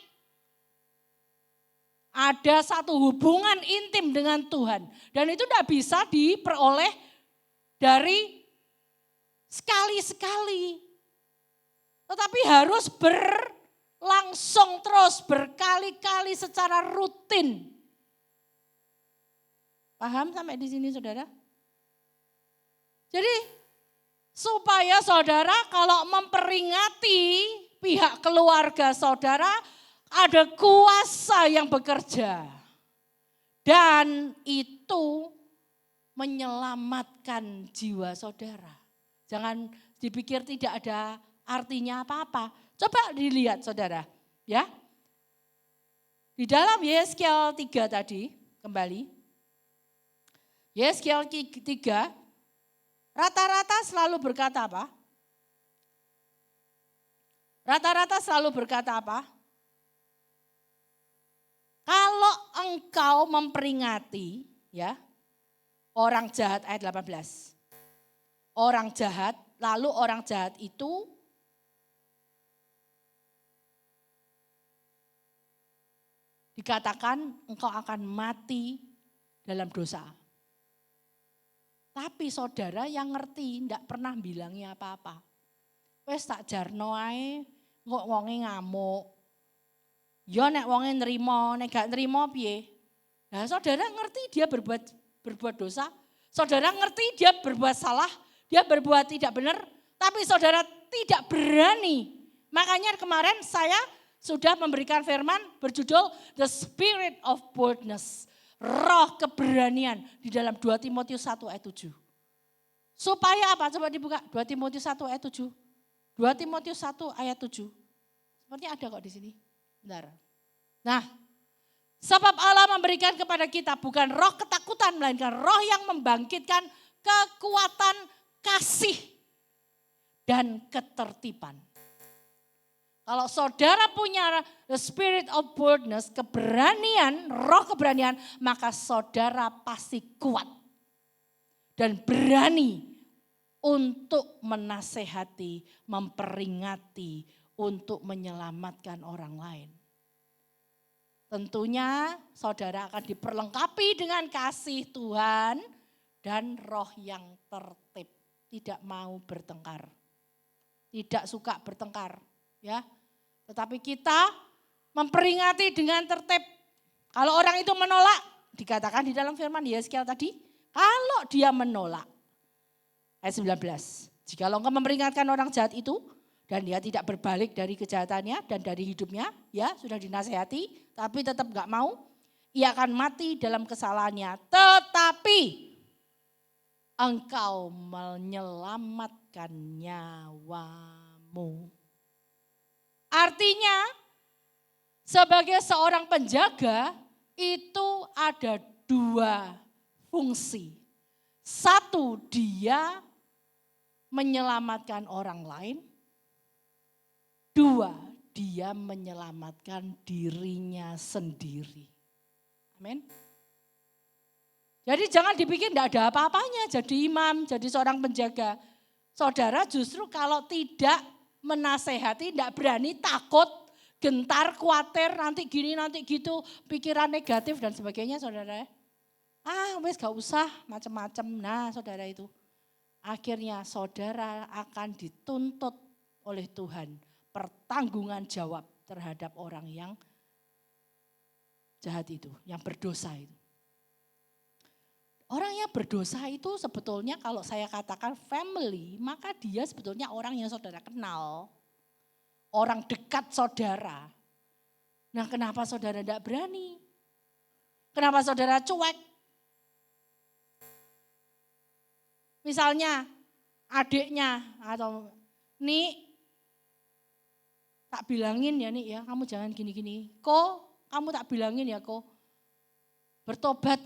Ada satu hubungan intim dengan Tuhan. Dan itu tidak bisa diperoleh dari sekali-sekali. Tetapi harus berlangsung terus, berkali-kali secara rutin. Paham sampai di sini saudara? Jadi supaya saudara kalau memperingati pihak keluarga saudara ada kuasa yang bekerja. Dan itu menyelamatkan jiwa saudara. Jangan dipikir tidak ada artinya apa-apa. Coba dilihat saudara. Ya. Di dalam Yeskiel 3 tadi kembali. Yeskiel 3 rata-rata selalu berkata apa? Rata-rata selalu berkata apa? Kalau engkau memperingati ya orang jahat ayat 18. Orang jahat, lalu orang jahat itu dikatakan engkau akan mati dalam dosa. Tapi saudara yang ngerti ndak pernah bilangnya apa-apa. Wes tak jarno ae kok wonge ngamuk. Ya nek wonge nrimo, nek gak nrimo piye? Nah, saudara ngerti dia berbuat dosa. Saudara ngerti dia berbuat salah, dia berbuat tidak benar, tapi saudara tidak berani. Makanya kemarin saya sudah memberikan firman berjudul The Spirit of Boldness. Roh keberanian di dalam 2 Timotius 1 ayat 7. Supaya apa? Coba dibuka 2 Timotius 1 ayat 7. 2 Timotius 1 ayat 7. Sepertinya ada kok di sini. Bentar. Nah, sebab Allah memberikan kepada kita bukan roh ketakutan, melainkan roh yang membangkitkan kekuatan kasih dan ketertiban. Kalau saudara punya the spirit of boldness, keberanian, roh keberanian, maka saudara pasti kuat dan berani untuk menasehati, memperingati, untuk menyelamatkan orang lain. Tentunya saudara akan diperlengkapi dengan kasih Tuhan dan roh yang tertib, tidak mau bertengkar, tidak suka bertengkar. Ya, tetapi kita memperingati dengan tertib. Kalau orang itu menolak, dikatakan di dalam firman Yeskiel tadi, kalau dia menolak, ayat 19, jika engkau memperingatkan orang jahat itu, dan dia tidak berbalik dari kejahatannya dan dari hidupnya, ya sudah dinasehati, tapi tetap gak mau, ia akan mati dalam kesalahannya. Tetapi, engkau menyelamatkan nyawamu. Artinya sebagai seorang penjaga itu ada dua fungsi. Satu, dia menyelamatkan orang lain. Dua, dia menyelamatkan dirinya sendiri. Amin. Jadi jangan dipikir tidak ada apa-apanya jadi imam, jadi seorang penjaga. Saudara justru kalau tidak menasehati, tidak berani, takut, gentar, khawatir, nanti gini, nanti gitu, pikiran negatif dan sebagainya saudara. Wes gak usah macam-macam. Nah saudara itu. Akhirnya saudara akan dituntut oleh Tuhan. Pertanggungan jawab terhadap orang yang jahat itu, yang berdosa itu. Orang yang berdosa itu sebetulnya kalau saya katakan family, maka dia sebetulnya orang yang saudara kenal. Orang dekat saudara. Nah kenapa saudara tidak berani? Kenapa saudara cuek? Misalnya adiknya atau Nik, tak bilangin ya Nik ya, kamu jangan gini-gini. Kamu tak bilangin ya bertobat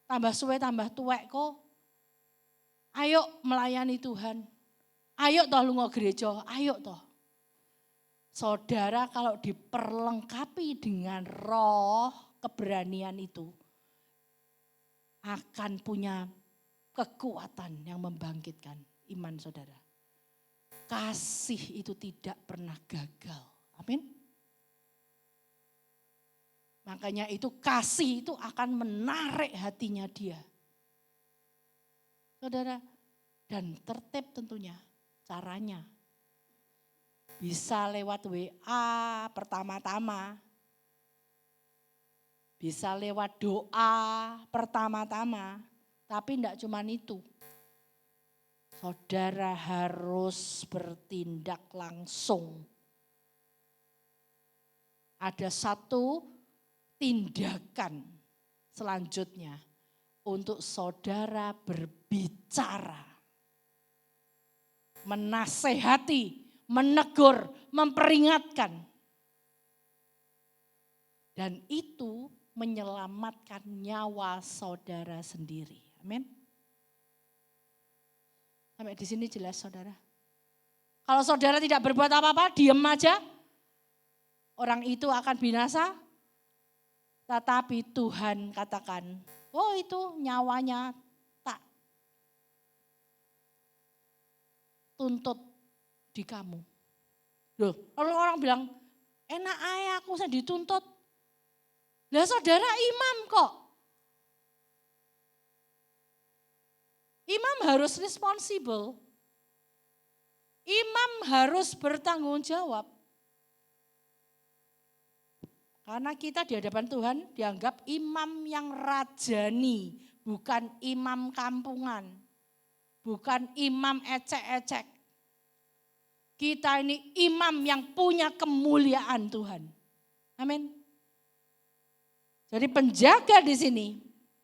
tambah suwe tambah tuwek ayo melayani Tuhan. Ayo toh lunga gereja, ayo toh. Saudara kalau diperlengkapi dengan roh keberanian itu akan punya kekuatan yang membangkitkan iman saudara. Kasih itu tidak pernah gagal. Amin. Makanya itu kasih itu akan menarik hatinya dia. Saudara, dan tertib tentunya caranya. Bisa lewat WA pertama-tama. Bisa lewat doa pertama-tama. Tapi tidak cuma itu. Saudara harus bertindak langsung. Ada satu tindakan selanjutnya untuk saudara berbicara, menasehati, menegur, memperingatkan. Dan itu menyelamatkan nyawa saudara sendiri. Amin. Sampai di sini jelas saudara. Kalau saudara tidak berbuat apa-apa, diam aja, orang itu akan binasa. Tetapi Tuhan katakan, itu nyawanya tak tuntut di kamu. Loh, kalau orang bilang, enak aja aku saya dituntut. Lah saudara imam kok. Imam harus responsible. Imam harus bertanggung jawab. Karena kita di hadapan Tuhan dianggap imam yang rajani, bukan imam kampungan, bukan imam ecek-ecek. Kita ini imam yang punya kemuliaan Tuhan. Amin. Jadi penjaga di sini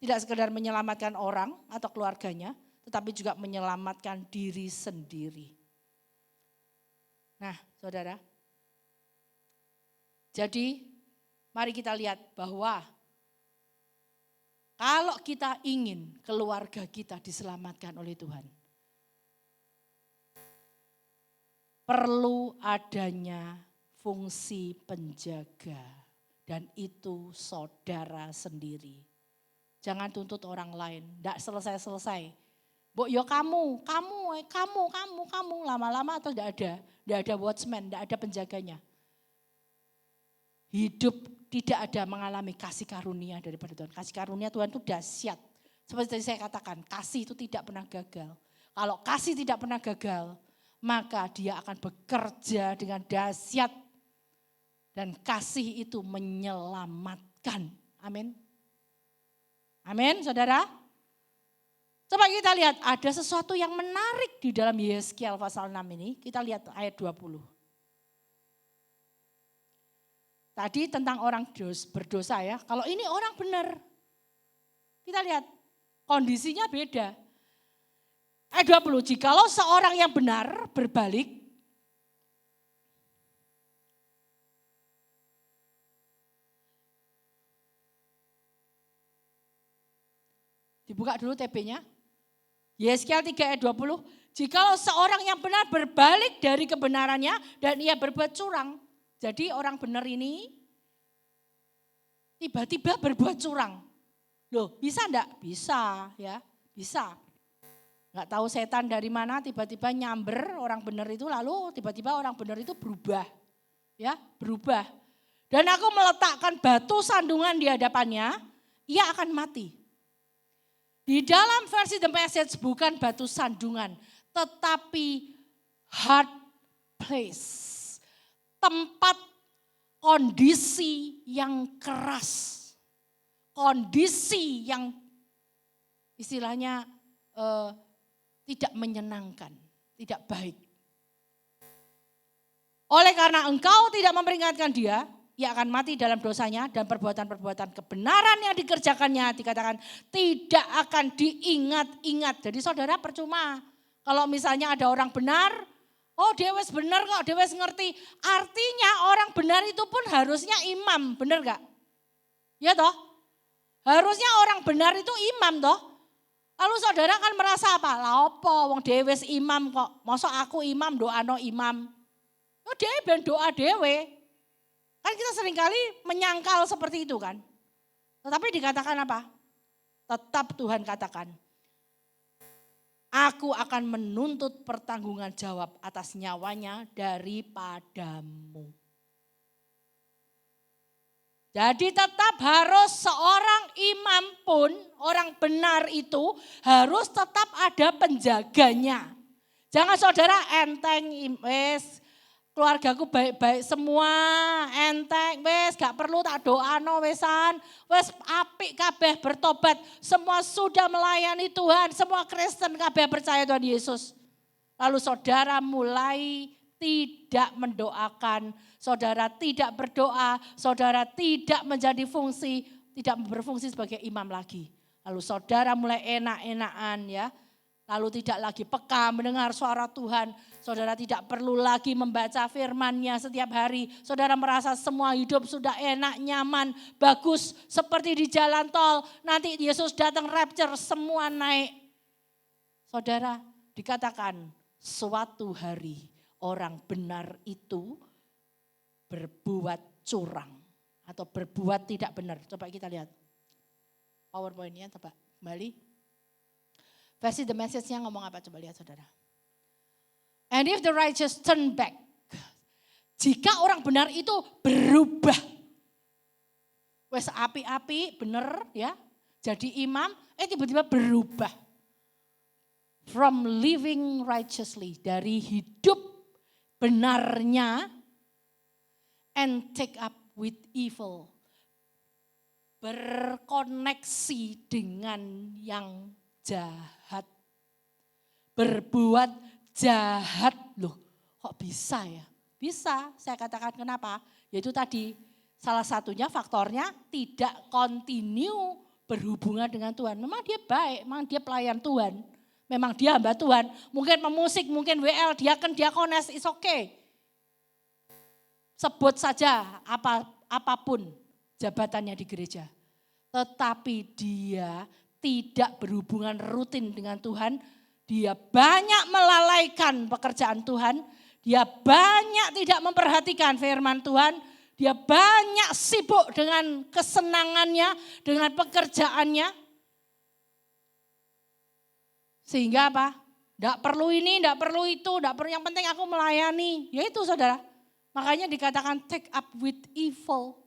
tidak sekedar menyelamatkan orang atau keluarganya, tetapi juga menyelamatkan diri sendiri. Nah, saudara, jadi mari kita lihat bahwa kalau kita ingin keluarga kita diselamatkan oleh Tuhan, perlu adanya fungsi penjaga dan itu saudara sendiri. Jangan tuntut orang lain, tidak selesai-selesai. Mbok yo kamu, lama-lama atau tidak ada watchman, tidak ada penjaganya. Hidup tidak ada mengalami kasih karunia daripada Tuhan. Kasih karunia Tuhan itu dahsyat. Seperti tadi saya katakan, kasih itu tidak pernah gagal. Kalau kasih tidak pernah gagal, maka dia akan bekerja dengan dahsyat. Dan kasih itu menyelamatkan. Amin. Amin, saudara. Coba kita lihat, ada sesuatu yang menarik di dalam Yeskiel pasal 6 ini. Kita lihat ayat 20. Tadi tentang orang berdosa ya, kalau ini orang benar. Kita lihat kondisinya beda. Ayat 20, jikalau seorang yang benar berbalik, dibuka dulu TB-nya. Yeskiel 3 ayat 20. Jikalau seorang yang benar berbalik dari kebenarannya dan ia berbuat curang. Jadi orang benar ini tiba-tiba berbuat curang. Loh, bisa enggak? Bisa ya, bisa. Enggak tahu setan dari mana tiba-tiba nyamber orang benar itu, lalu tiba-tiba orang benar itu berubah. Ya, berubah. Dan aku meletakkan batu sandungan di hadapannya, ia akan mati. Di dalam versi The Message bukan batu sandungan, tetapi hard place. Tempat kondisi yang keras. Kondisi yang istilahnya tidak menyenangkan, tidak baik. Oleh karena engkau tidak memperingatkan dia, ia akan mati dalam dosanya dan perbuatan-perbuatan kebenaran yang dikerjakannya dikatakan tidak akan diingat-ingat. Jadi saudara percuma kalau misalnya ada orang benar, oh dewes benar kok, dewes ngerti. Artinya orang benar itu pun harusnya imam, benar gak? Ya toh? Harusnya orang benar itu imam toh. Lalu saudara kan merasa apa? Lah apa wong dewes imam kok. Masa aku imam doano imam. Oh dewe ben doa dewe. Kan kita seringkali menyangkal seperti itu kan. Tetapi dikatakan apa? Tetap Tuhan katakan, aku akan menuntut pertanggungan jawab atas nyawanya daripadamu. Jadi tetap harus seorang imam pun, orang benar itu harus tetap ada penjaganya. Jangan saudara enteng, wes keluargaku baik-baik semua, enteng, wes gak perlu tak doano wesan, wes apik kabeh bertobat, semua sudah melayani Tuhan, semua Kristen kabeh percaya Tuhan Yesus. Lalu saudara mulai tidak mendoakan, saudara tidak berdoa, saudara tidak menjadi fungsi, tidak berfungsi sebagai imam lagi. Lalu saudara mulai enak-enakan ya, lalu tidak lagi peka mendengar suara Tuhan. Saudara tidak perlu lagi membaca firman-Nya setiap hari. Saudara merasa semua hidup sudah enak, nyaman, bagus. Seperti di jalan tol, nanti Yesus datang rapture, semua naik. Saudara dikatakan suatu hari orang benar itu berbuat curang. Atau berbuat tidak benar. Coba kita lihat. PowerPoint-nya coba kembali. Versi The Message-nya ngomong apa? Coba lihat saudara. And if the righteous turn back. Jika orang benar itu berubah. Wes api-api bener ya. Jadi imam, tiba-tiba berubah. From living righteously. Dari hidup benarnya. And take up with evil. Berkoneksi dengan yang jahat. Berbuat jahat loh, kok bisa ya? Bisa, saya katakan kenapa? Yaitu tadi salah satunya faktornya tidak continue berhubungan dengan Tuhan. Memang dia baik, memang dia pelayan Tuhan. Memang dia hamba Tuhan. Mungkin pemusik, mungkin WL, diakones, is okay. Sebut saja apapun jabatannya di gereja. Tetapi dia tidak berhubungan rutin dengan Tuhan. Dia banyak melalaikan pekerjaan Tuhan. Dia banyak tidak memperhatikan firman Tuhan. Dia banyak sibuk dengan kesenangannya, dengan pekerjaannya. Sehingga apa? Tidak perlu ini, tidak perlu itu, tidak perlu, yang penting aku melayani. Ya itu saudara. Makanya dikatakan take up with evil.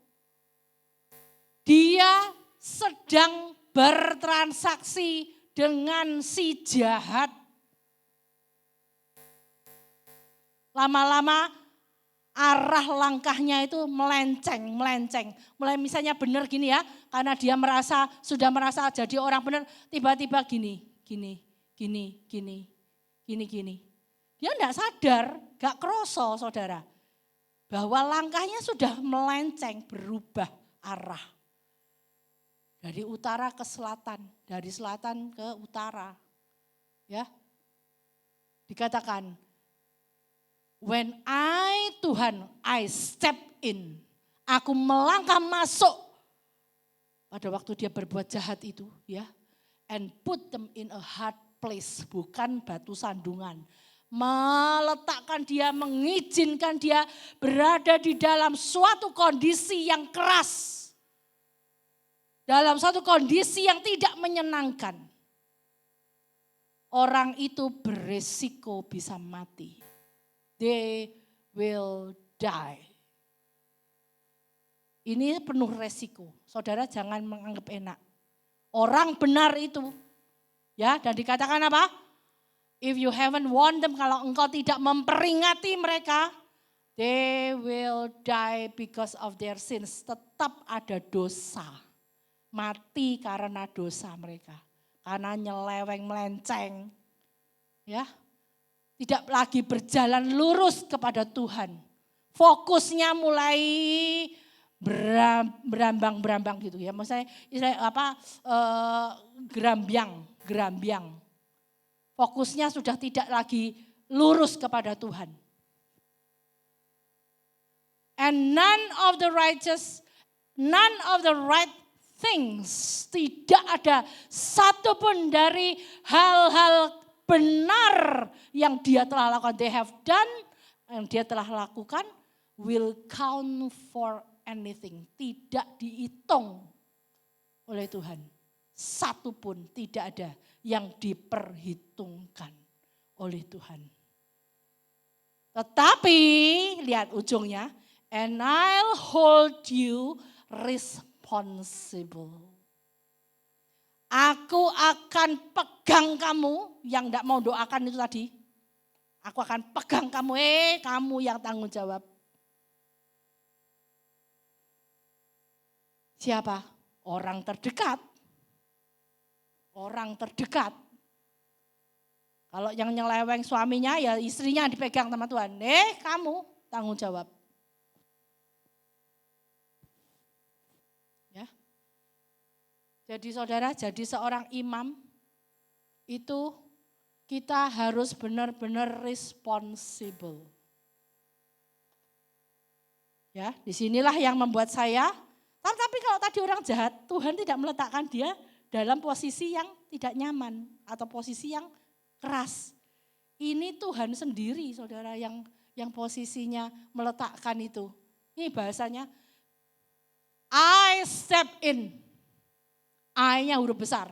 Dia sedang bertransaksi dengan si jahat. Lama-lama arah langkahnya itu melenceng. Mulai misalnya benar gini ya, karena dia sudah merasa jadi orang benar, tiba-tiba gini. Dia enggak sadar, gak kroso saudara, bahwa langkahnya sudah melenceng, berubah arah. Dari utara ke selatan, dari selatan ke utara. Ya. Dikatakan, when Tuhan, I step in. Aku melangkah masuk pada waktu dia berbuat jahat itu, ya. And put them in a hard place, bukan batu sandungan. Meletakkan dia, mengizinkan dia berada di dalam suatu kondisi yang keras. Dalam suatu kondisi yang tidak menyenangkan. Orang itu beresiko bisa mati. They will die. Ini penuh resiko. Saudara jangan menganggap enak. Orang benar itu. Ya, dan dikatakan apa? If you haven't warned them, kalau engkau tidak memperingati mereka, they will die because of their sins. Tetap ada dosa. Mati karena dosa mereka. Karena nyeleweng melenceng. Ya. Tidak lagi berjalan lurus kepada Tuhan. Fokusnya mulai berambang-berambang gitu ya. Maksudnya gerambiang. Fokusnya sudah tidak lagi lurus kepada Tuhan. And none of the right things. Tidak ada satupun dari hal-hal benar yang dia telah lakukan. They have done, yang dia telah lakukan, will count for anything. Tidak dihitung oleh Tuhan. Satupun tidak ada yang diperhitungkan oleh Tuhan. Tetapi, lihat ujungnya, and I'll hold you responsible. Aku akan pegang kamu, yang tidak mau doakan itu tadi. Aku akan pegang kamu, kamu yang tanggung jawab. Siapa? Orang terdekat. Orang terdekat. Kalau yang nyeleweng suaminya ya istrinya dipegang sama Tuhan. Kamu tanggung jawab. Ya. Jadi saudara, jadi seorang imam itu kita harus benar-benar responsible. Ya, disinilah yang membuat saya. Tapi kalau tadi orang jahat, Tuhan tidak meletakkan dia dalam posisi yang tidak nyaman atau posisi yang keras. Ini Tuhan sendiri saudara yang posisinya meletakkan itu. Ini bahasanya I step in. I-nya huruf besar.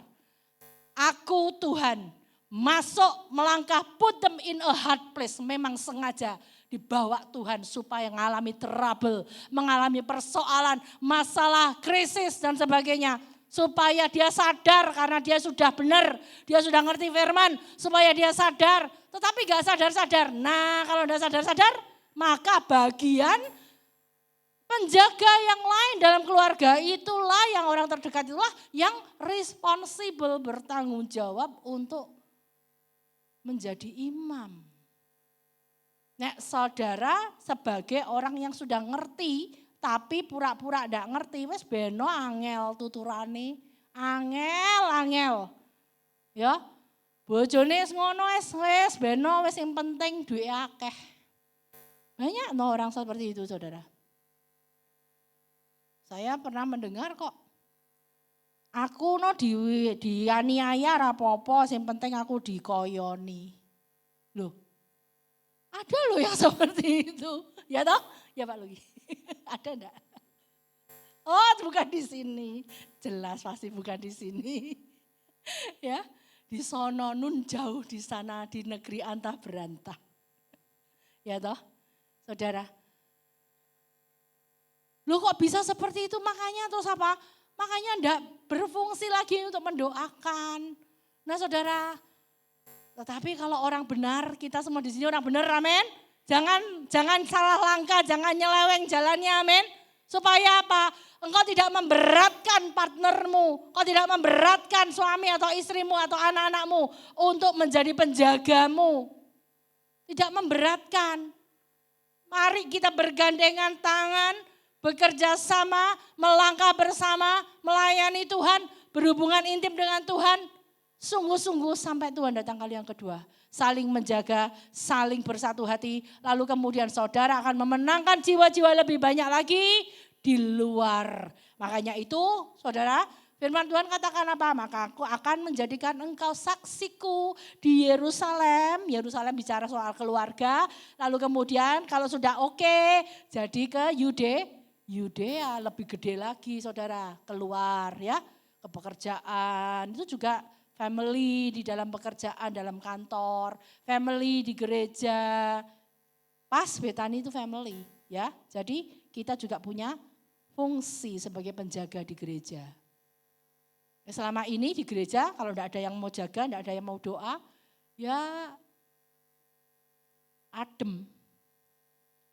Aku Tuhan masuk melangkah put them in a hard place. Memang sengaja dibawa Tuhan supaya mengalami trouble, mengalami persoalan, masalah, krisis dan sebagainya. Supaya dia sadar karena dia sudah benar, dia sudah ngerti firman, supaya dia sadar. Tetapi gak sadar-sadar. Nah kalau udah sadar-sadar, maka bagian penjaga yang lain dalam keluarga itulah yang orang terdekat itulah yang responsible, bertanggung jawab untuk menjadi imam. Nek saudara sebagai orang yang sudah ngerti, tapi pura-pura tidak ngerti, wes beno angel tuturane, angel. Ya, bojone ngono wes beno wes yang penting duit akeh. Banyak no orang seperti itu saudara. Saya pernah mendengar kok, aku no dianiaya rapopo, yang penting aku dikoyoni. Loh, ada loh yang seperti itu, ya toh? Ya Pak Lugi. Ada enggak? Oh, bukan di sini. Jelas pasti bukan di sini. Ya, di sono nun jauh di sana di negeri antah berantah. Ya toh? Saudara. Loh kok bisa seperti itu? Makanya terus apa? Makanya enggak berfungsi lagi untuk mendoakan. Nah, Saudara, tetapi kalau orang benar, kita semua di sini orang benar, amin. Jangan salah langkah, jangan nyeleweng jalannya, amin. Supaya apa? Engkau tidak memberatkan partnermu, engkau tidak memberatkan suami atau istrimu atau anak-anakmu untuk menjadi penjagamu. Tidak memberatkan. Mari kita bergandengan tangan, bekerja sama, melangkah bersama, melayani Tuhan, berhubungan intim dengan Tuhan. Sungguh-sungguh sampai Tuhan datang kali yang kedua. saling menjaga, saling bersatu hati. Lalu kemudian saudara akan memenangkan jiwa-jiwa lebih banyak lagi di luar. Makanya itu saudara, firman Tuhan katakan apa? Maka aku akan menjadikan engkau saksiku di Yerusalem. Yerusalem bicara soal keluarga. Lalu kemudian kalau sudah oke, jadi ke Yudea lebih gede lagi saudara. Keluar ya, ke pekerjaan. Itu juga family di dalam pekerjaan, dalam kantor. Family di gereja. Pas Betani itu family ya. Jadi kita juga punya fungsi sebagai penjaga di gereja. Selama ini di gereja kalau tidak ada yang mau jaga, tidak ada yang mau doa, ya adem.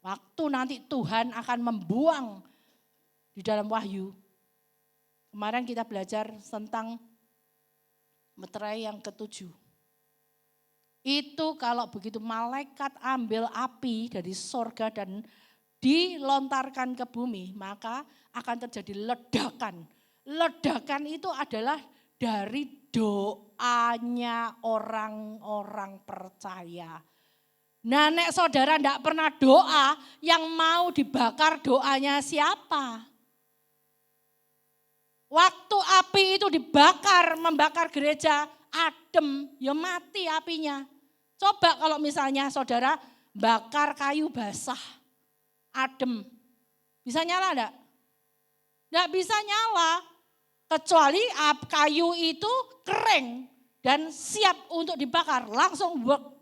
Waktu nanti Tuhan akan membuang di dalam Wahyu. Kemarin kita belajar tentang meterai yang ke-7. Itu kalau begitu malaikat ambil api dari sorga dan dilontarkan ke bumi, maka akan terjadi ledakan. Ledakan itu adalah dari doanya orang-orang percaya. Nah, nek saudara enggak pernah doa, yang mau dibakar doanya siapa? Waktu api itu dibakar, membakar gereja, adem, ya mati apinya. Coba kalau misalnya saudara bakar kayu basah, adem, bisa nyala enggak? Enggak bisa nyala, kecuali kayu itu kering dan siap untuk dibakar, langsung work.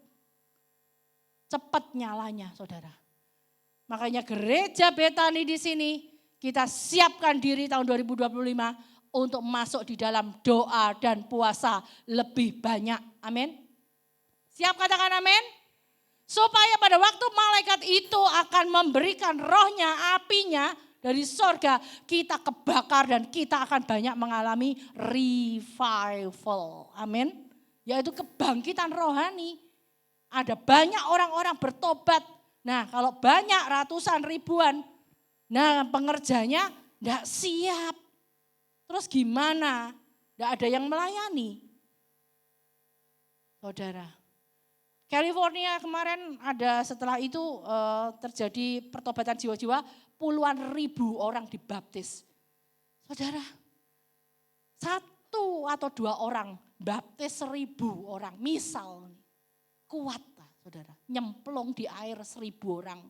Cepat nyalanya saudara. Makanya gereja Betani di sini kita siapkan diri tahun 2025 untuk masuk di dalam doa dan puasa lebih banyak. Amin. Siap katakan amin. Supaya pada waktu malaikat itu akan memberikan rohnya, apinya dari sorga, kita kebakar dan kita akan banyak mengalami revival. Amin. Yaitu kebangkitan rohani. Ada banyak orang-orang bertobat. Nah kalau banyak ratusan ribuan, nah pengerjanya enggak siap. Terus gimana? Enggak ada yang melayani. Saudara, California kemarin ada setelah itu terjadi pertobatan jiwa-jiwa, puluhan ribu orang dibaptis. Saudara, 1 atau 2 orang baptis 1.000 orang, misal kuat saudara, nyemplung di air 1.000 orang.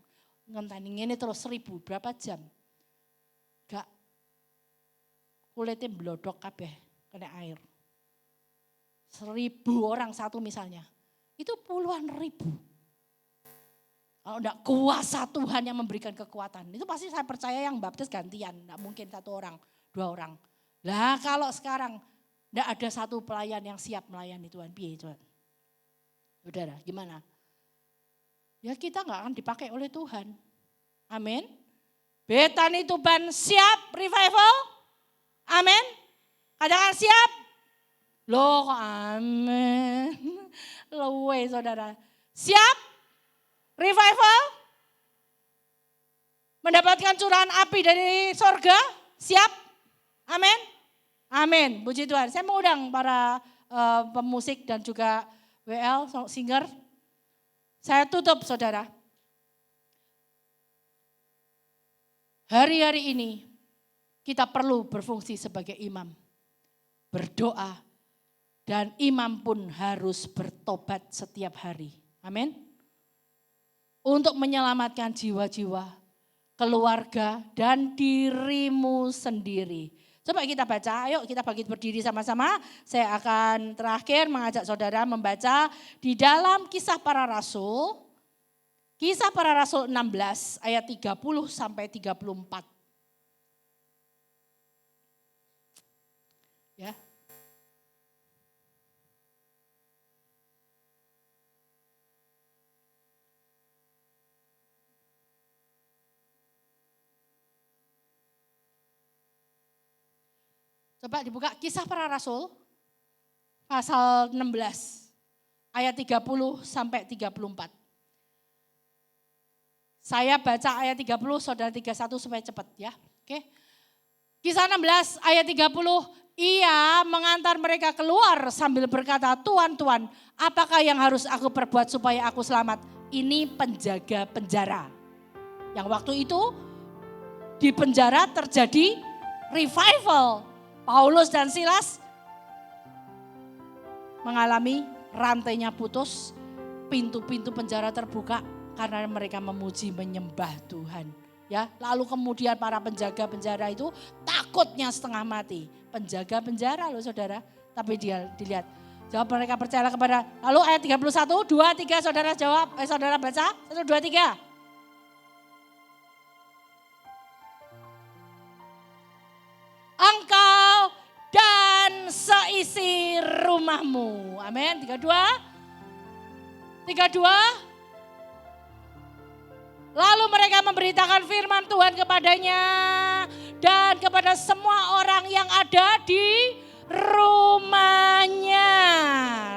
Ngenteni ngene terus 1.000, berapa jam? Gak, kulitnya blodok kabeh kena air. 1.000 orang satu misalnya, itu puluhan ribu. Kalau enggak kuasa Tuhan yang memberikan kekuatan, itu pasti saya percaya yang baptis gantian, enggak mungkin 1 orang, 2 orang. Lah kalau sekarang enggak ada satu pelayan yang siap melayani Tuhan, piye Tuhan? Saudara, gimana? Ya kita enggak akan dipakai oleh Tuhan. Amin. Betani Tuban siap revival? Amin. Katakan siap. Loh amin. Luwe saudara. Siap? Revival? Mendapatkan curahan api dari sorga? Siap? Amin. Amin. Puji Tuhan. Saya mau undang para pemusik dan juga WL, singer. Saya tutup saudara. Hari-hari ini kita perlu berfungsi sebagai imam. Berdoa dan imam pun harus bertobat setiap hari. Amin. Untuk menyelamatkan jiwa-jiwa, keluarga dan dirimu sendiri. Coba kita baca, ayo kita bangkit berdiri sama-sama. Saya akan terakhir mengajak saudara membaca di dalam Kisah Para Rasul. Kisah Para Rasul 16 ayat 30 sampai 34. Ya. Coba dibuka Kisah Para Rasul pasal 16 ayat 30 sampai 34. Saya baca ayat 30, saudara 31 supaya cepat ya. Oke. Kisah 16 ayat 30, ia mengantar mereka keluar sambil berkata, Tuan, Tuan, apakah yang harus aku perbuat supaya aku selamat? Ini penjaga penjara. Yang waktu itu di penjara terjadi revival. Paulus dan Silas mengalami rantainya putus, pintu-pintu penjara terbuka karena mereka memuji menyembah Tuhan. Ya, lalu kemudian para penjaga penjara itu takutnya setengah mati. Penjaga penjara loh saudara. Tapi dia dilihat. Jawab mereka percaya kepada. Lalu ayat 31, 2, 3 saudara jawab. Saudara baca. 1, 2, 3. Engkau dan seisi rumahmu. Amin. 32. 32. Lalu mereka memberitakan firman Tuhan kepadanya dan kepada semua orang yang ada di rumahnya.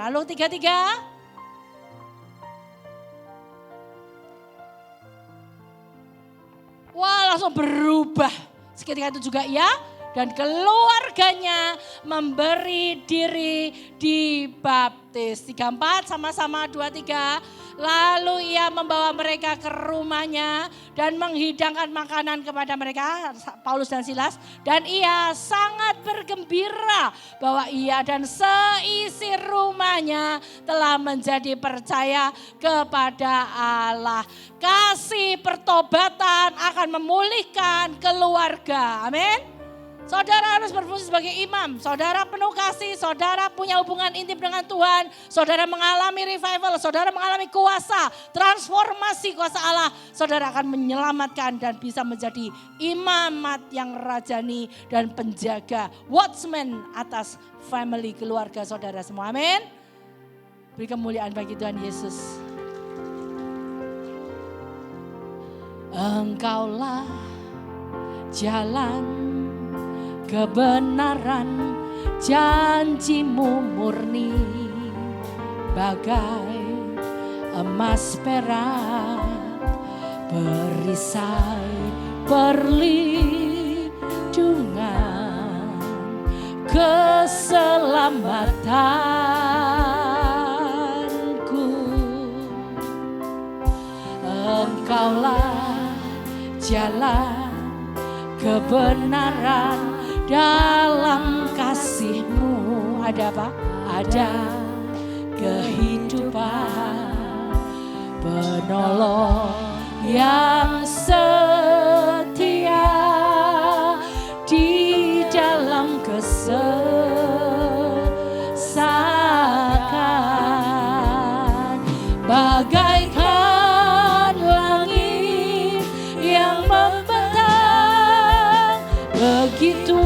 Lalu 33. Wah, langsung berubah. Seketika itu juga ia dan keluarganya memberi diri dibaptis. 34 sama-sama 23. Lalu ia membawa mereka ke rumahnya dan menghidangkan makanan kepada mereka, Paulus dan Silas. Dan ia sangat bergembira bahwa ia dan seisi rumahnya telah menjadi percaya kepada Allah. Kasih pertobatan akan memulihkan keluarga. Amin. Saudara harus berfungsi sebagai imam, saudara penuh kasih, saudara punya hubungan intim dengan Tuhan, saudara mengalami revival, saudara mengalami kuasa, transformasi kuasa Allah, saudara akan menyelamatkan dan bisa menjadi imamat yang rajani dan penjaga, watchman atas family keluarga saudara semua, amin. Beri kemuliaan bagi Tuhan Yesus. Engkaulah jalan kebenaran, janjimu murni bagai emas perak, perisai perlindungan, keselamatanku. Engkaulah jalan kebenaran, dalam kasih-Mu ada apa? Ada kehidupan, penolong yang setia di dalam kesesakan, bagaikan langit yang membentang begitu.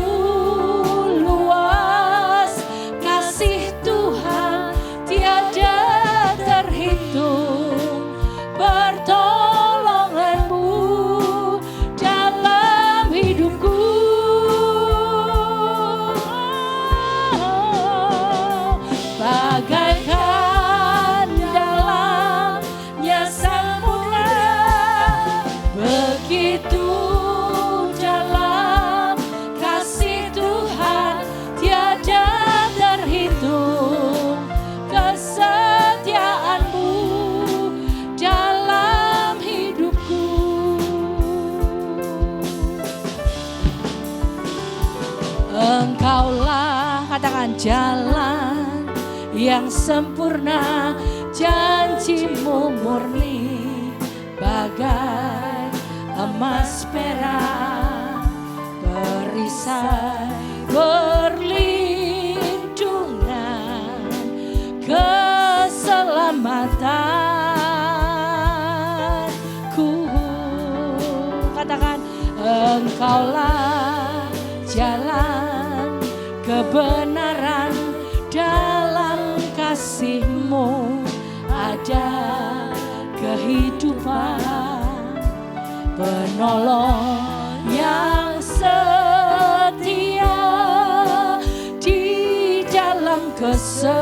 Engkaulah, katakan, jalan yang sempurna, janjimu murni bagai emas perak, perisai perlindungan, keselamatanku. Katakan, engkaulah jalan kebenaran, dalam kasih-Mu ada kehidupan, penolong yang setia di dalam kesesakan.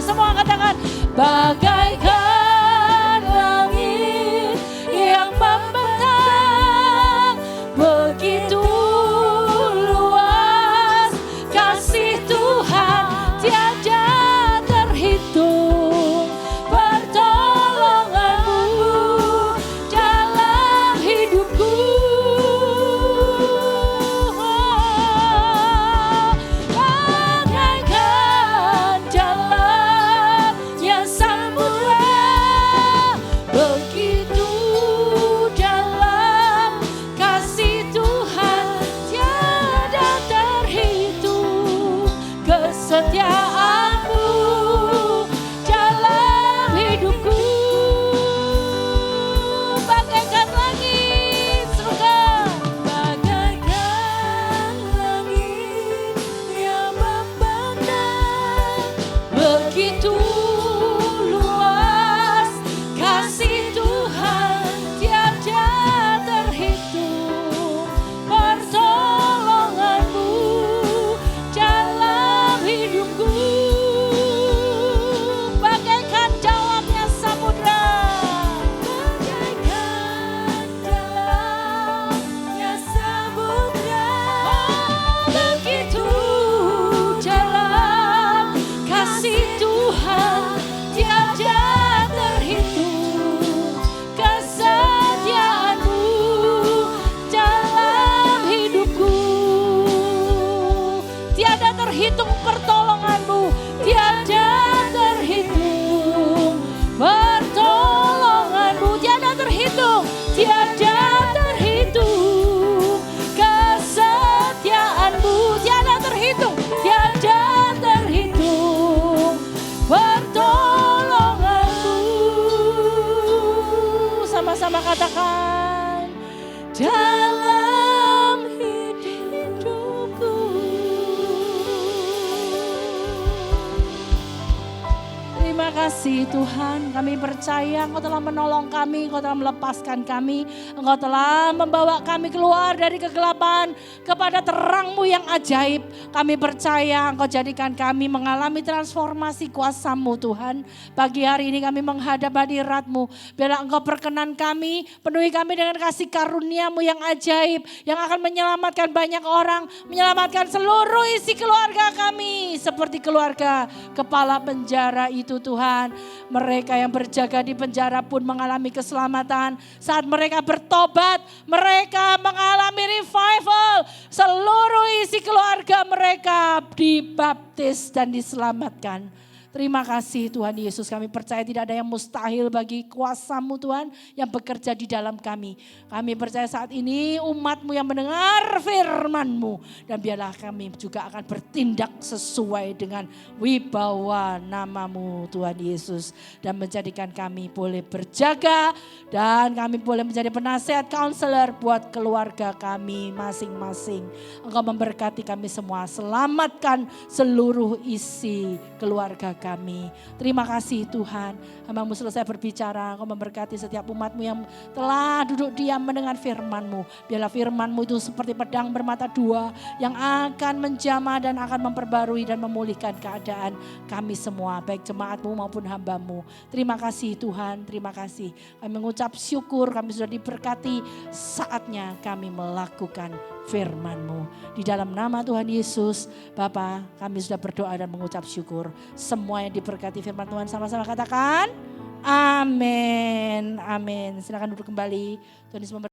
Semua katakan, bagaikan langit yang membentang Sama-sama katakan, dalam hidupku. Terima kasih Tuhan, kami percaya Engkau telah menolong kami, Engkau telah melepaskan kami, Engkau telah membawa kami keluar dari kegelapan kepada terang-Mu yang ajaib. Kami percaya Engkau jadikan kami mengalami transformasi kuasa-Mu Tuhan. Pagi hari ini kami menghadap hadirat-Mu, biarlah Engkau perkenan kami, penuhi kami dengan kasih karunia-Mu yang ajaib, yang akan menyelamatkan banyak orang, menyelamatkan seluruh isi keluarga kami, seperti keluarga kepala penjara itu Tuhan. Mereka yang berjaga di penjara pun mengalami keselamatan. Saat mereka bertobat, mereka mengalami revival. Seluruh isi keluarga mereka dibaptis dan diselamatkan. Terima kasih Tuhan Yesus, kami percaya tidak ada yang mustahil bagi kuasa-Mu Tuhan yang bekerja di dalam kami. Kami percaya saat ini umat-Mu yang mendengar firman-Mu, dan biarlah kami juga akan bertindak sesuai dengan wibawa nama-Mu Tuhan Yesus. Dan menjadikan kami boleh berjaga dan kami boleh menjadi penasehat, counselor buat keluarga kami masing-masing. Engkau memberkati kami semua, selamatkan seluruh isi keluarga kami. Terima kasih Tuhan. Hamba-Mu selesai berbicara, Engkau memberkati setiap umat-Mu yang telah duduk diam mendengar firman-Mu. Biarlah firman-Mu itu seperti pedang bermata dua yang akan menjamah dan akan memperbarui dan memulihkan keadaan kami semua, baik jemaat-Mu maupun hamba-Mu. Terima kasih Tuhan, terima kasih. Kami mengucap syukur, kami sudah diberkati, saatnya kami melakukan firman-Mu. Di dalam nama Tuhan Yesus, Bapa, kami sudah berdoa dan mengucap syukur. Semua yang diberkati firman Tuhan sama-sama katakan, amin. Amin. Silakan duduk kembali. Tuhan Yesus memberkati.